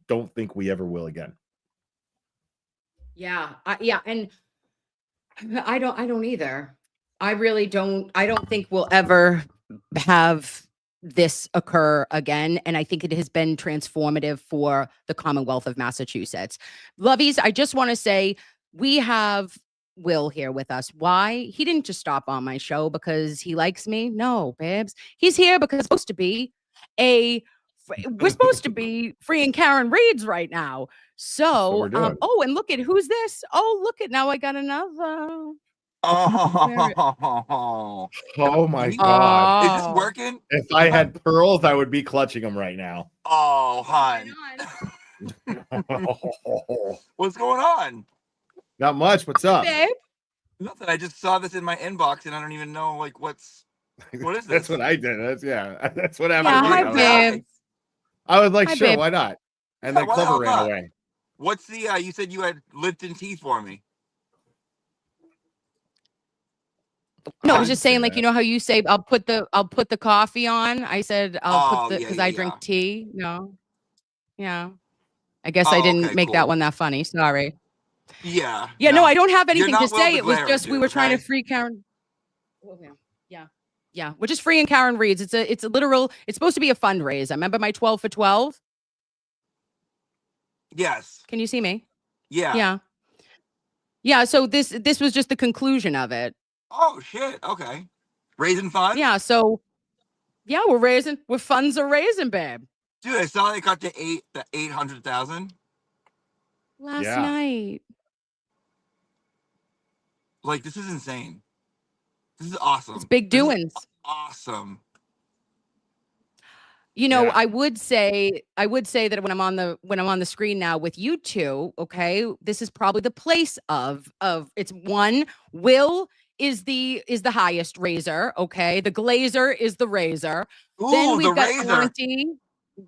don't think we ever will again. Yeah. And I don't either. I really don't. I don't think we'll ever have this occur again. And I think it has been transformative for the Commonwealth of Massachusetts. Loveys, I just want to say we have Will here with us. Why? He didn't just stop on my show because he likes me. No, babes. He's here because we're supposed to be free and Karen Reads right now. So, oh, and look at who's this? Oh, look at, now I got another. Oh my God. Is this working? If I had pearls, I would be clutching them right now. Oh, hon. What's going on? Not much. What's up? Babe. Nothing. I just saw this in my inbox and I don't even know like what is this? That's what I did. That's what happened. Yeah, to me. hi, babe. I was like, Hi, sure, babe. why not? And then Clever ran away. What's the you said you had Lipton tea for me? No, I was just saying, like, you know how you say I'll put the coffee on. I said I'll put the, because I drink tea. No. Yeah. I guess I didn't make that one that funny. Sorry. Yeah. Yeah, no, I don't have anything to Will say. It was DeClaire, just we were trying to free Karen. Oh, yeah. Yeah. We're just freeing Karen Reads. It's a literal, it's supposed to be a fundraiser. Remember my 12 for 12? Yes. Can you see me? Yeah. Yeah. Yeah. So this was just the conclusion of it. Oh shit. Okay. Raising funds? Yeah. So yeah, we're funds are raising, babe. Dude, I saw they got to 800,000 last night. Like, this is insane. This is awesome. It's big doings. Awesome. You know, I would say that when I'm on the screen now with you two, okay, this is probably the place of it's one. Will is the highest raiser, okay? The glazer is the raiser. Ooh, then we've got raiser. Auntie.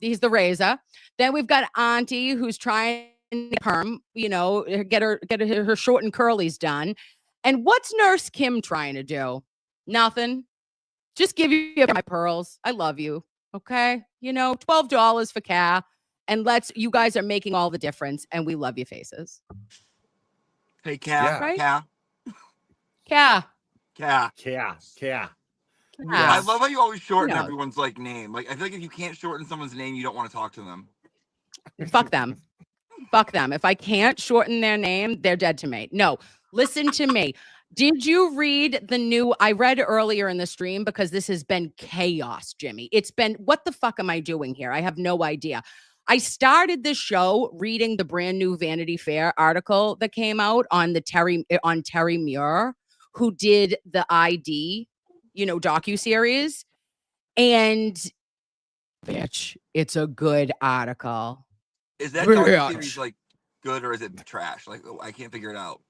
He's the raiser. Then we've got Auntie who's trying to perm, you know, get her short and curlies done. And what's Nurse Kim trying to do? Nothing. Just give you my pearls. I love you. Okay. You know, $12 for Kat. And you guys are making all the difference. And we love your faces. Hey, Kat. Right? Kat. Yeah. I love how you always shorten everyone's like name. Like, I feel like if you can't shorten someone's name, you don't want to talk to them. Fuck them. Fuck them. If I can't shorten their name, they're dead to me. No, listen to me. Did you read the new? I read earlier in the stream because this has been chaos, Jimmy. It's been, what the fuck am I doing here? I have no idea. I started this show reading the brand new Vanity Fair article that came out on Terry Muir, who did the ID, you know, docuseries. And bitch, it's a good article. Is that docuseries like good or is it trash? Like, I can't figure it out.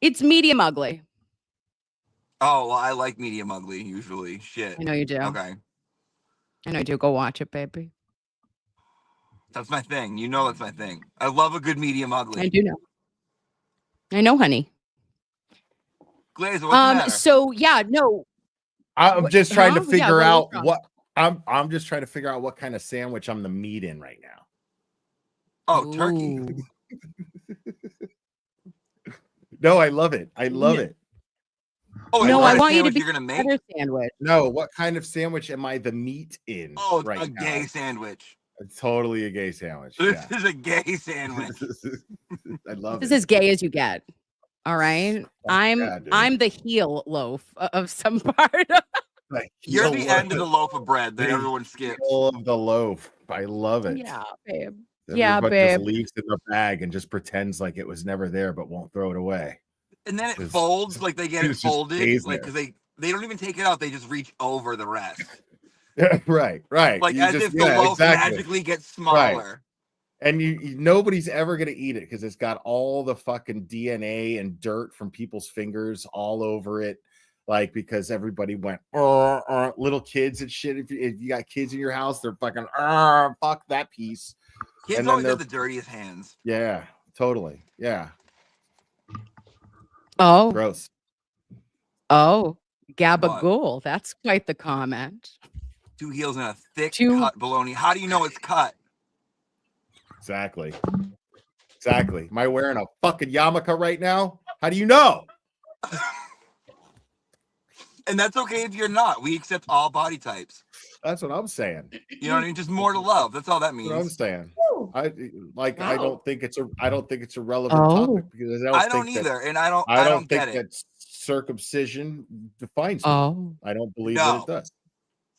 It's medium ugly. Oh, well, I like medium ugly usually. Shit. I know you do. Okay. I know you do. Go watch it, baby. That's my thing. You know that's my thing. I love a good medium ugly. I do know. I know, honey. Glazer, what's the matter? So yeah, no. I'm just trying to figure out I'm just trying to figure out what kind of sandwich I'm the meat in right now. Oh, turkey. Ooh. No, I love it. I love it. Oh, No, I what want you to sandwich be you're gonna make? better sandwich. No, what kind of sandwich am I the meat in? Oh, right a now? gay sandwich. Totally a gay sandwich. This Yeah. is a gay sandwich. I love This it. is as gay as you get. All right. Yeah, dude. I'm the heel loaf of some part. Like, You're the heel end of loaf. the loaf of bread that The everyone skips. heel of the loaf. I love it. Yeah, babe. Everybody Yeah, just babe. leaves it in the bag and just pretends like it was never there, but won't throw it away. And then it It's- folds, like they get it it's just folded, stays like there. because they don't even take it out, they just reach over the rest. right. Like You as just- if the yeah, loaf exactly. magically gets smaller. And nobody's ever gonna eat it because it's got all the fucking DNA and dirt from people's fingers all over it. Like, because everybody went little kids and shit. If you got kids in your house, they're fucking fuck that piece. Kids And then always they're- have the dirtiest hands. Yeah, totally. Yeah, Oh, gross. oh, gabagool. That's quite the comment. 2 heels and a thick Two- cut bologna. How do you know it's cut? Exactly. Am I wearing a fucking yarmulke right now? How do you know? And that's okay if you're not. We accept all body types. That's what I'm saying. You know what I mean? Just more to love. That's all that That's what I'm means. saying. I Wow. don't think it's a relevant Oh. topic because I don't think that- either, and I don't think get it. that circumcision defines me. Oh, I don't believe that No. it does.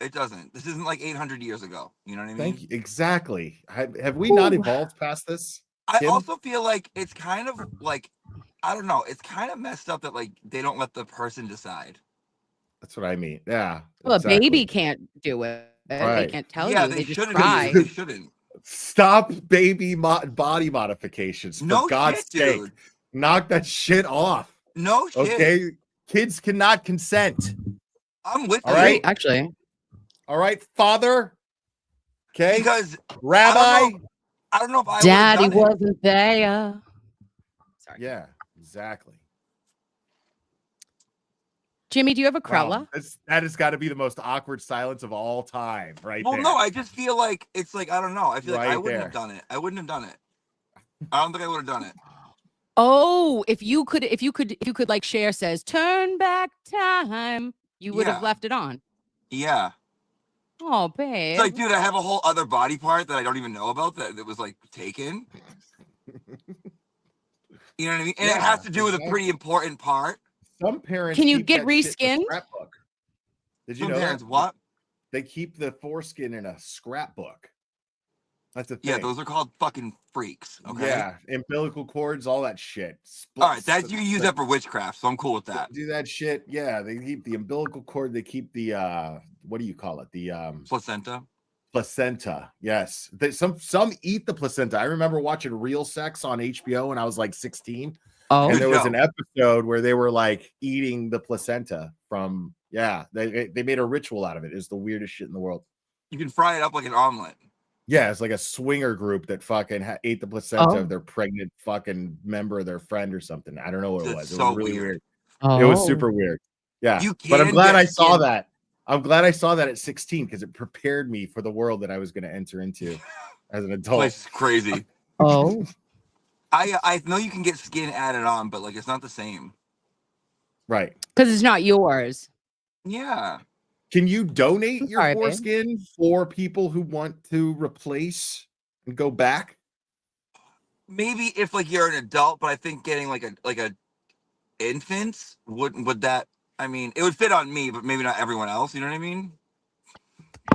It doesn't. This isn't like 800 years ago. You know what I mean? Thank you. Exactly. Have we not Ooh. evolved past this? I Kim? also feel like it's kind of like, I don't know. It's kind of messed up that like they don't let the person decide. That's what I mean. Yeah. well, exactly. a baby can't do it. Right. They can't tell Yeah, you. they They just shouldn't. try. They shouldn't. Stop baby body modifications. For No God's shit, sake. dude. Knock that shit off. No shit. Okay. Kids cannot consent. I'm with All you. right. Actually, All right, father. Okay. Because Rabbi. I don't know if I Daddy would've done it. wasn't there. Sorry, Yeah, exactly. Jimmy. Do you have a Wow, Krella? that has got to be the most awkward silence of all time, right Well, there. no, I just feel like it's like I don't know. I feel like I Right wouldn't have there. done it. I wouldn't have done it. I don't think I would have done it. Oh, if you could like Cher says, turn back time, you would have Yeah. left it on. Yeah. Oh, babe. It's like, dude, I have a whole other body part that I don't even know about that was like taken. You know what I mean? And it Yeah, has to do with a exactly. pretty important part. Some parents Can you keep get that shit in a reskinned? scrapbook. Did you Some know parents, that? what? They keep the foreskin in a scrapbook. That's the thing. Yeah, those are called fucking freaks. Okay. Yeah, umbilical cords, all that shit. All right, that's you can use that for witchcraft, so I'm cool with that. Do that shit. Yeah, they keep the umbilical cord. They keep the what do you call it? The Placenta. placenta. Yes, some eat the placenta. I remember watching Real Sex on HBO when I was like 16, Oh, and Good there was show. an episode where they were like eating the placenta from. Yeah, they made a ritual out of it. It's the weirdest shit in the world. You can fry it up like an omelet. Yeah, it's like a swinger group that fucking ate the placenta Oh. of their pregnant fucking member of their friend or something. I don't know what it It's was. It so was really weird. weird. It was super weird. Yeah. You But I'm can glad get I saw skin- that. I'm glad I saw that at 16 because it prepared me for the world that I was going to enter into as an adult. Place is crazy. Oh, I know you can get skin added on, but like it's not the same. Right. because it's not yours. Yeah. Can you donate your Sorry, babe. foreskin for people who want to replace and go back? Maybe if like you're an adult, but I think getting like a infant would that I mean it would fit on me, but maybe not everyone else. You know what I mean?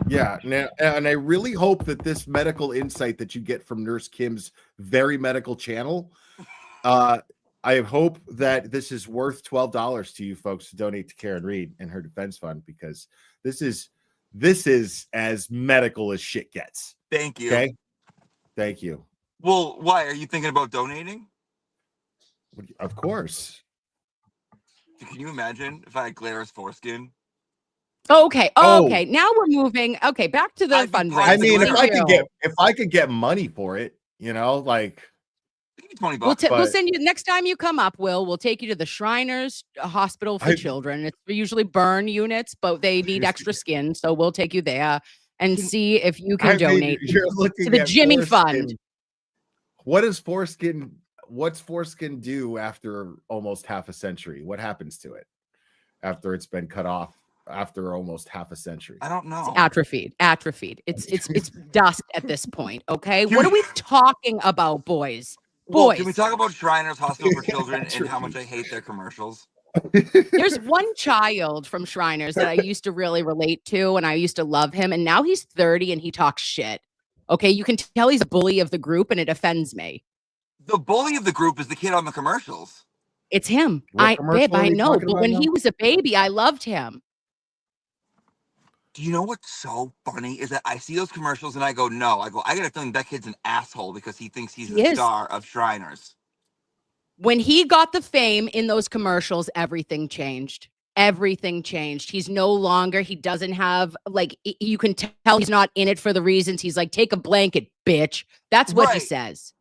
Yeah. Now, and I really hope that this medical insight that you get from Nurse Kim's very medical channel, I hope that this is worth $12 to you folks to donate to Karen Reed and her defense fund, because this is as medical as shit gets. Thank you. Okay. Thank you. Well, why are you thinking about donating? Of course. Can you imagine if I had Claire's foreskin? Okay. Oh. Okay. Now we're moving. Okay, back to the I'd be fundraising. positive I mean, Thank if I could get money for it, you know, like Give me $20. We'll send you next time you come up. We'll take you to the Shriners Hospital for Children. It's usually burn units, but they need extra skin, so we'll take you there and see if you can donate to the Jimmy Fund. What's foreskin do after almost half a century? What happens to it after it's been cut off after almost half a century? I don't know. It's atrophied. It's dust at this point. Okay, what are we talking about, boys? Well, can we talk about Shriners Hospital for Children and how much I hate their commercials? There's one child from Shriners that I used to really relate to, and I used to love him, and now he's 30 and he talks shit. Okay, you can tell he's a bully of the group, and it offends me. The bully of the group is the kid on the commercials. It's him. I know, but when he was a baby, I loved him. Do you know what's so funny is that I see those commercials and I go, I got a feeling that kid's an asshole because he thinks he's the star of Shriners. When he got the fame in those commercials, everything changed. Everything changed. He's no longer, he doesn't have, like, you can tell he's not in it for the reasons. He's like, take a blanket, bitch. That's what he says.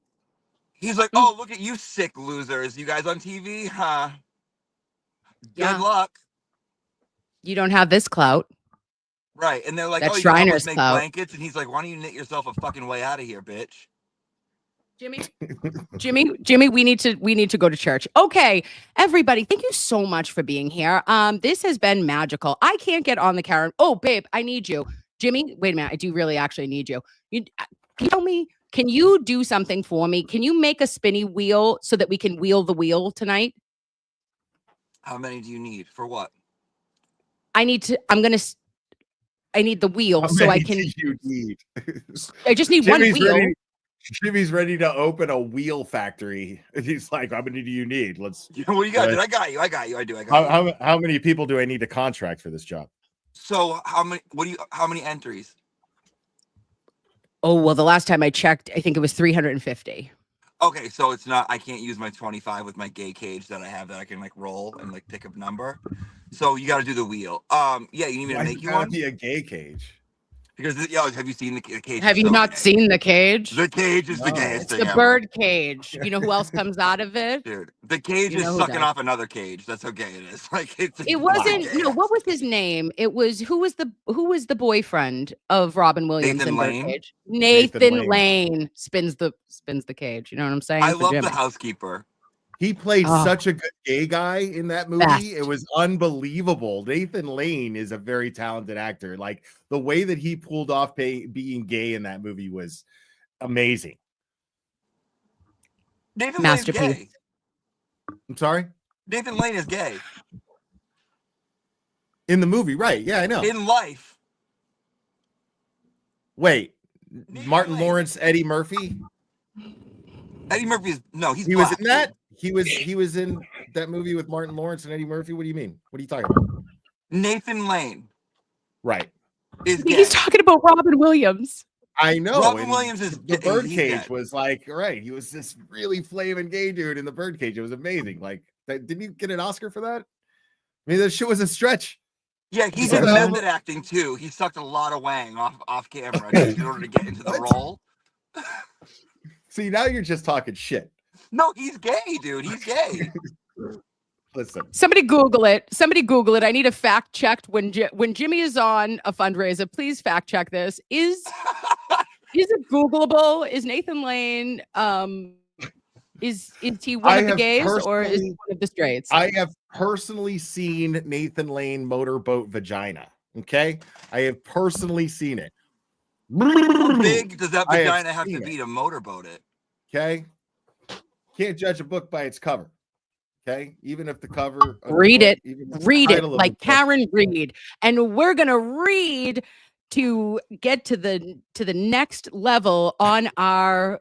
He's like, oh, look at you sick losers. You guys on TV, huh? Good luck. You don't have this clout. Right. And they're like, that's you Shriners make blankets. And he's like, why don't you knit yourself a fucking way out of here, bitch? Jimmy, we need to go to church. Okay, everybody, thank you so much for being here. This has been magical. I can't get on the Karen. Oh, babe, I need you. Jimmy, wait a minute. I do really actually need you. Can you tell me, can you do something for me? Can you make a spinny wheel so that we can wheel the wheel tonight? How many do you need? For what? I need the wheel so I can. You need? I just need one wheel. Jimmy's ready to open a wheel factory. And he's like, how many do you need? What do you got? Dude, I got you. I got you. How many people do I need to contract for this job? So how many entries? Oh, well, the last time I checked, I think it was 350. Okay, so it's not, I can't use my 25 with my gay cage that I have that I can like roll and like pick a number. So you got to do the wheel. Yeah, you need me to make you one? Be a gay cage. Because have you seen the cage? Have you not seen the cage? The cage is the gayest thing ever. The bird cage. You know who else comes out of it? Dude, the cage is sucking off another cage. That's how gay it is. Like it wasn't. No, what was his name? It was who was the boyfriend of Robin Williams in Birdcage? Nathan Lane spins the cage. You know what I'm saying? I love the housekeeper. He played such a good gay guy in that movie. Best. It was unbelievable. Nathan Lane is a very talented actor. Like the way that he pulled off being gay in that movie was amazing. Nathan masterpiece. Lane is gay. I'm sorry? Nathan Lane is gay. In the movie, right? Yeah, I know. In life. Wait, Nathan Martin Lane. Lawrence, Eddie Murphy? Eddie Murphy is he's he black. Was in that. He was in that movie with Martin Lawrence and Eddie Murphy. What do you mean? What are you talking about? Nathan Lane. Right. He's talking about Robin Williams. I know. Robin Williams is the Birdcage was like, right. He was this really flaming gay dude in the Birdcage. It was amazing. Like, didn't he get an Oscar for that? I mean, that shit was a stretch. Yeah, he did method acting too. He sucked a lot of wang off camera in order to get into the role. See, now you're just talking shit. No, he's gay, dude. He's gay. Listen. Somebody Google it. I need a fact checked when Jimmy is on a fundraiser. Please fact check this. Is it Googleable? Is Nathan Lane is he one of the gays or is he one of the straights? I have personally seen Nathan Lane motorboat vagina. Okay, I have personally seen it. How big does that vagina have to be to motorboat it? Okay. Can't judge a book by its cover. Okay. Even if the cover. Read it like Karen Reed. And we're going to read to get to the next level on our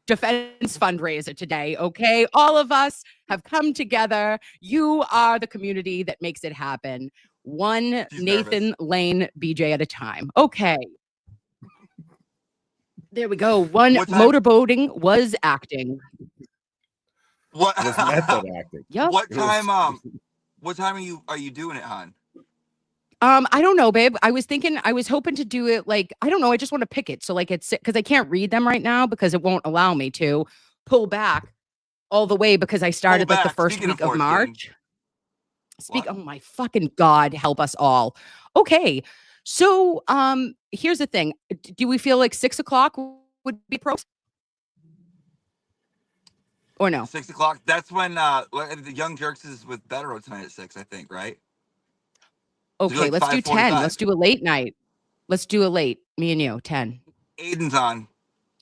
defense fundraiser today. Okay. All of us have come together. You are the community that makes it happen. One Nathan Lane BJ at a time. Okay. There we go. One motorboating was acting. What was method acting? Yep. What time are you doing it, hon? I don't know, babe. I was hoping to do it like, I don't know. I just want to pick it. So like it's because I can't read them right now because it won't allow me to pull back all the way because I started like the back. first Speaking of week of foreskin. March. What? Oh my fucking God, help us all. Okay. So here's the thing. Do we feel like 6 o'clock would be pro? Or no? 6 o'clock. That's when the Young Jerks is with Better tonight at 6, I think, right? Okay, like let's do 10. 5:45. Let's do a late night. Let's do a late. Me and you, 10. Aiden's on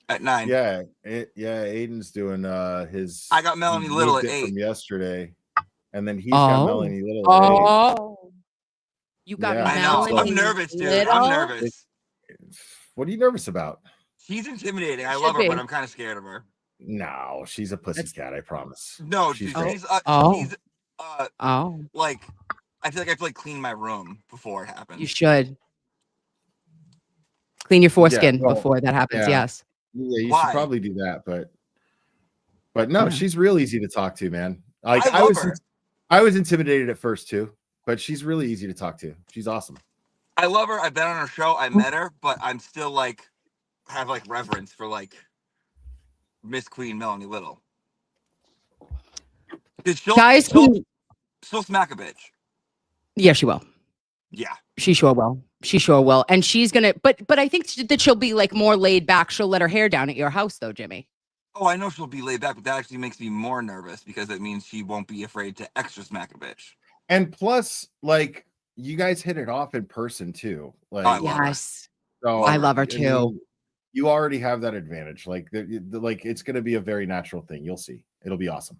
at 9. Yeah, Aiden's doing his. I got Melanie he Little moved at it 8. from yesterday, and then he's got Melanie Little at 8. You got Yeah. I know. Melanie I'm nervous, dude. Little? I'm nervous. What are you nervous about? She's intimidating. I Should love her, be. but I'm kind of scared of her. No, she's a pussycat. I promise. No, she's dude, great. she's Oh, like, I feel like I have to like clean my room before it happens. you should. Clean your foreskin well, before that happens. yeah. Yes. Yeah, you Why? should probably do that, but no, Yeah. she's real easy to talk to, man. Like I love her. I was intimidated at first too, but she's really easy to talk to. She's awesome. I love her. I've been on her show. I met her, but I'm still like have like reverence for like Miss Queen Melanie Little. Guys, She'll smack a bitch. yeah, she will. Yeah. She sure will. She sure will. And she's gonna, but I think that she'll be like more laid back. She'll let her hair down at your house, though, Jimmy. Oh, I know she'll be laid back, but that actually makes me more nervous because it means she won't be afraid to extra smack a bitch. And plus, like, you guys hit it off in person too. Like, I love her. Yes, so, I love her I too. mean, you already have that advantage. Like, like it's going to be a very natural thing. You'll see. It'll be awesome.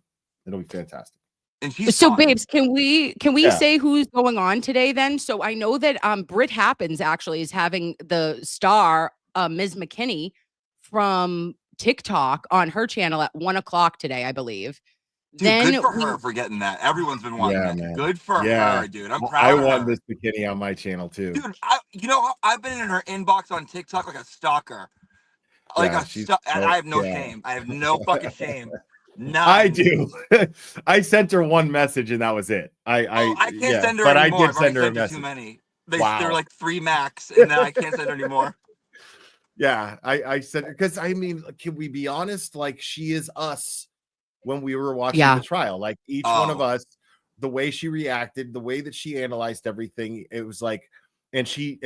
It'll be fantastic. And she's So, fun. babes, can we Yeah. say who's going on today then? So I know that Brit Happens actually is having the star Ms. McKinney from TikTok on her channel at 1 o'clock today, I believe. Dude, then good for her for getting that. Everyone's been wanting Yeah, that. man. Good for Yeah. her, dude. I'm proud I of want her. this bikini on my channel too. Dude, I've been in her inbox on TikTok like a stalker. Like Yeah, and I have no yeah. shame. I have no fucking shame. None. I do. I sent her one message and that was it. I can't send her but anymore. I did send her a I've already message. too many. There Wow. are like 3 max, and then I can't send her anymore. Yeah, I said, because I mean, can we be honest? Like, she is us when we were watching Yeah. the trial. Like, each one of Oh. us, the way she reacted, the way that she analyzed everything, it was like, and she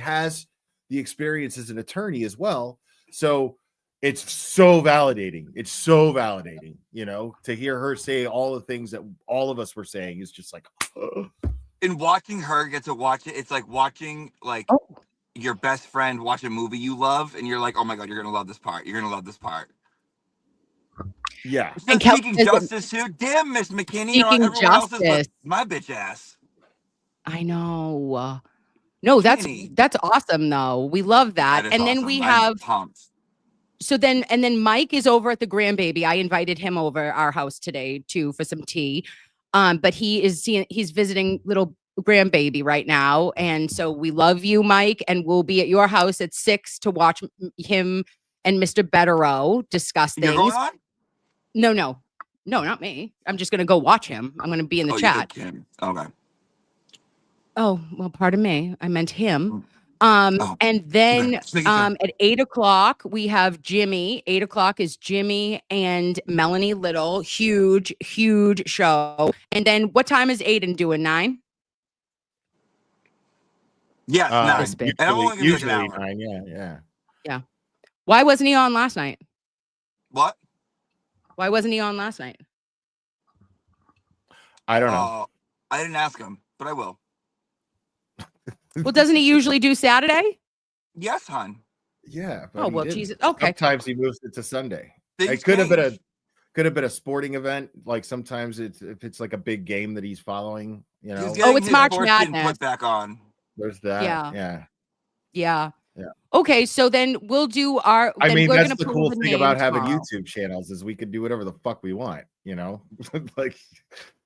has the experience as an attorney as well. So it's so validating. It's so validating, to hear her say all the things that all of us were saying is just like, And watching her get to watch it, it's like watching like your best friend watch a movie you love, and you're like, oh my god, you're gonna love this part. You're gonna love this part. yeah. And Speaking Kel- justice, too. Damn, Miss McKinney. Speaking Everyone else is justice. my bitch ass. I know. No, that's Kenny. awesome though. We love that. That is And then awesome. we I'm have pumped. and then Mike is over at the grandbaby. I invited him over our house today too for some tea. But he's visiting little grandbaby right now. And so we love you, Mike, and we'll be at your house at 6 to watch him and Mr. Betterow discuss You're going things. on? No, not me. I'm just gonna go watch him. I'm gonna be in the You chat. said Kim. Okay. Oh, well, pardon me. I meant him. Oh, And then okay. Just making sure. at 8 o'clock, we have Jimmy. 8 o'clock is Jimmy and Melanie Little. Huge, huge show. And then what time is Aiden doing? 9? Yes, nine. This bit. And I'm only gonna be like an Usually hour. 9, yeah. Why wasn't he on last night? What? Why wasn't he on last night? I don't know. I didn't ask him, but I will. Well, doesn't he usually do Saturday? Yes, hon. Yeah. Oh, well, Jesus. Okay. Sometimes he moves it to Sunday. Things It could have change. been a sporting event. Like sometimes if it's like a big game that he's following, He's Oh, getting it's his March foreskin Madness. put back on. there's that. Yeah. Yeah. Yeah. Yeah. Okay, so then we'll do our. I then mean, we're that's gonna the pull cool the thing name about having tomorrow. YouTube channels is we can do whatever the fuck we want, like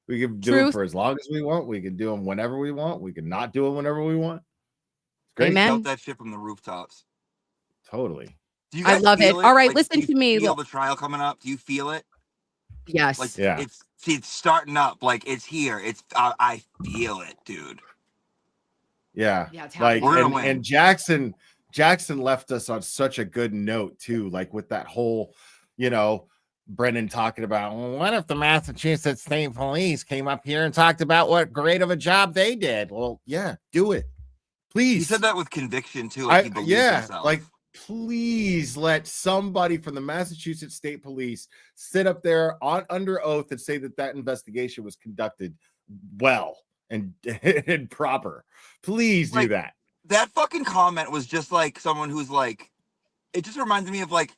we can do Truth. them for as long as we want. We can do them whenever we want. We can not do them whenever we want. It's great. Amen. Shout that shit from the rooftops. Totally. Do you I guys love it. feel All right, Like, listen do to you me. Feel the trial coming up? Do you feel it? Yes. Like Yeah. it's starting up. Like it's here. I feel it, dude. Yeah. Yeah, it's Like happening. We're gonna win. and Jackson left us on such a good note too, like with that whole, Brendan talking about, well, what if the Massachusetts State Police came up here and talked about what great of a job they did? Well, yeah, do it. Please. He said that with conviction too. Like he believes himself. Like, please let somebody from the Massachusetts State Police sit up there under oath and say that investigation was conducted well and proper. Please do that. That fucking comment was just like someone who's like, it just reminds me of like,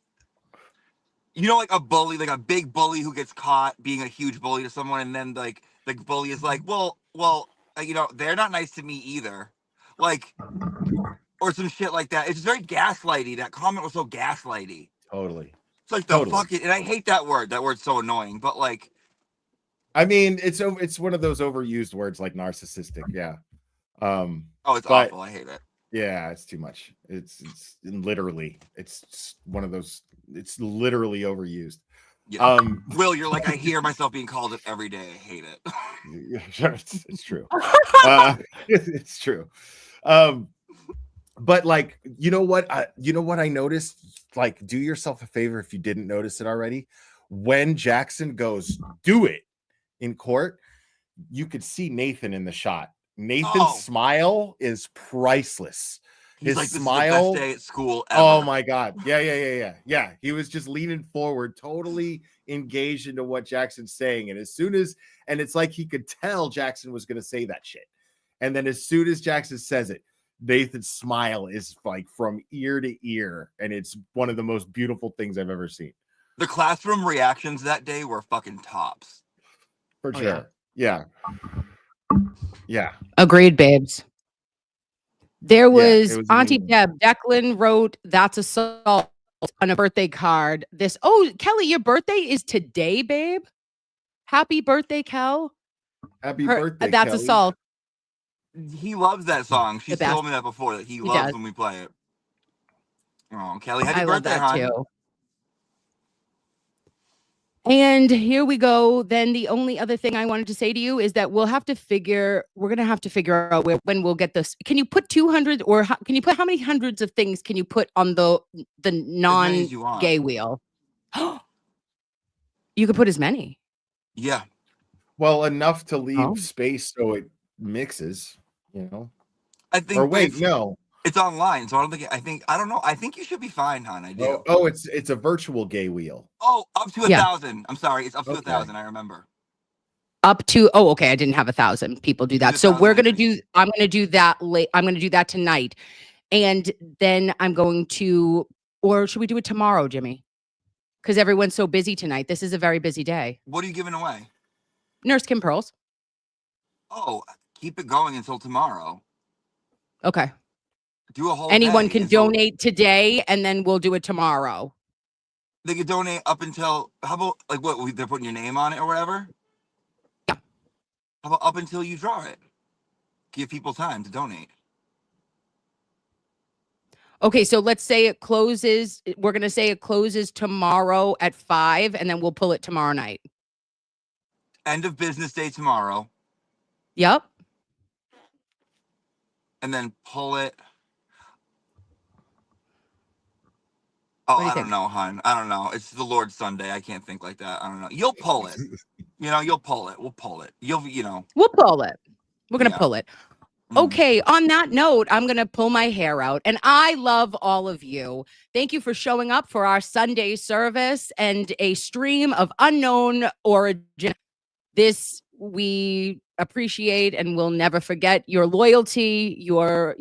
you know, like a bully, like a big bully who gets caught being a huge bully to someone, and then like the bully is like, well, you know, they're not nice to me either, like, or some shit like that. It's just very gaslighty. That comment was so gaslighty. Totally. It's like the fucking, and I hate that word. That word's so annoying. But like, I mean, it's one of those overused words like narcissistic. Yeah. It's awful. I hate it. Yeah, it's too much. It's literally, it's one of those. It's literally overused. Yeah. Will, you're like, I hear myself being called it every day. I hate it. Yeah, it's true. It's true. But like, you know what I noticed? Like, do yourself a favor if you didn't notice it already. When Jackson goes, do it in court, you could see Nathan in the shot. Nathan's smile is priceless. He's His like, smile, this is the best day at school ever. Oh my God. Yeah. He was just leaning forward, totally engaged into what Jackson's saying. And it's like he could tell Jackson was going to say that shit. And then as soon as Jackson says it, Nathan's smile is like from ear to ear. And it's one of the most beautiful things I've ever seen. The classroom reactions that day were fucking tops. For sure. Yeah. Agreed, babes. There was Auntie Deb. Declan wrote, "That's assault" on a birthday card. Kelly, your birthday is today, babe. Happy birthday, Kel. Happy birthday, That's Kelly. assault. He loves that song. She's told me that before, that he loves when we play it. Oh, Kelly, happy birthday, hon. Too. And here we go. Then the only other thing I wanted to say to you is that we're going to have to figure out when we'll get this. Can you put 200 or can you put how many hundreds of things can you put on the non-gay wheel? You could put as many. Yeah. Well, enough to leave space so it mixes, you know. I think. Or wait, no. It's online, so I don't know. I think you should be fine, hon. I do. Oh, it's a virtual gay wheel. Oh, up to 1,000. I'm sorry, it's up to 1,000. I remember. Up to I didn't have 1,000 people do that. So I'm gonna do that late. I'm gonna do that tonight, and then I'm going to, or should we do it tomorrow, Jimmy? Because everyone's so busy tonight. This is a very busy day. What are you giving away? Nurse Kim pearls. Oh, keep it going until tomorrow. Okay. Do a whole. Anyone can donate today, and then we'll do it tomorrow. They could donate up until, how about like what they're putting your name on it or whatever? Yeah. How about up until you draw it? Give people time to donate. Okay, so let's say it closes. We're gonna say it closes tomorrow at 5, and then we'll pull it tomorrow night. End of business day tomorrow. Yep. And then pull it. Oh, I don't know, hon. I don't know. It's the Lord's Sunday. I can't think like that. I don't know. You'll pull it. You'll pull it. We'll pull it. We'll pull it. We're going to pull it. Okay. On that note, I'm going to pull my hair out, and I love all of you. Thank you for showing up for our Sunday service and a stream of unknown origin. This we appreciate and will never forget your loyalty, your,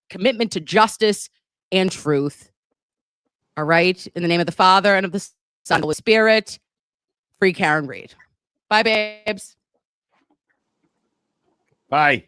commitment to justice and truth. All right. In the name of the Father and of the Son and of the Spirit, free Karen Read. Bye, babes. Bye.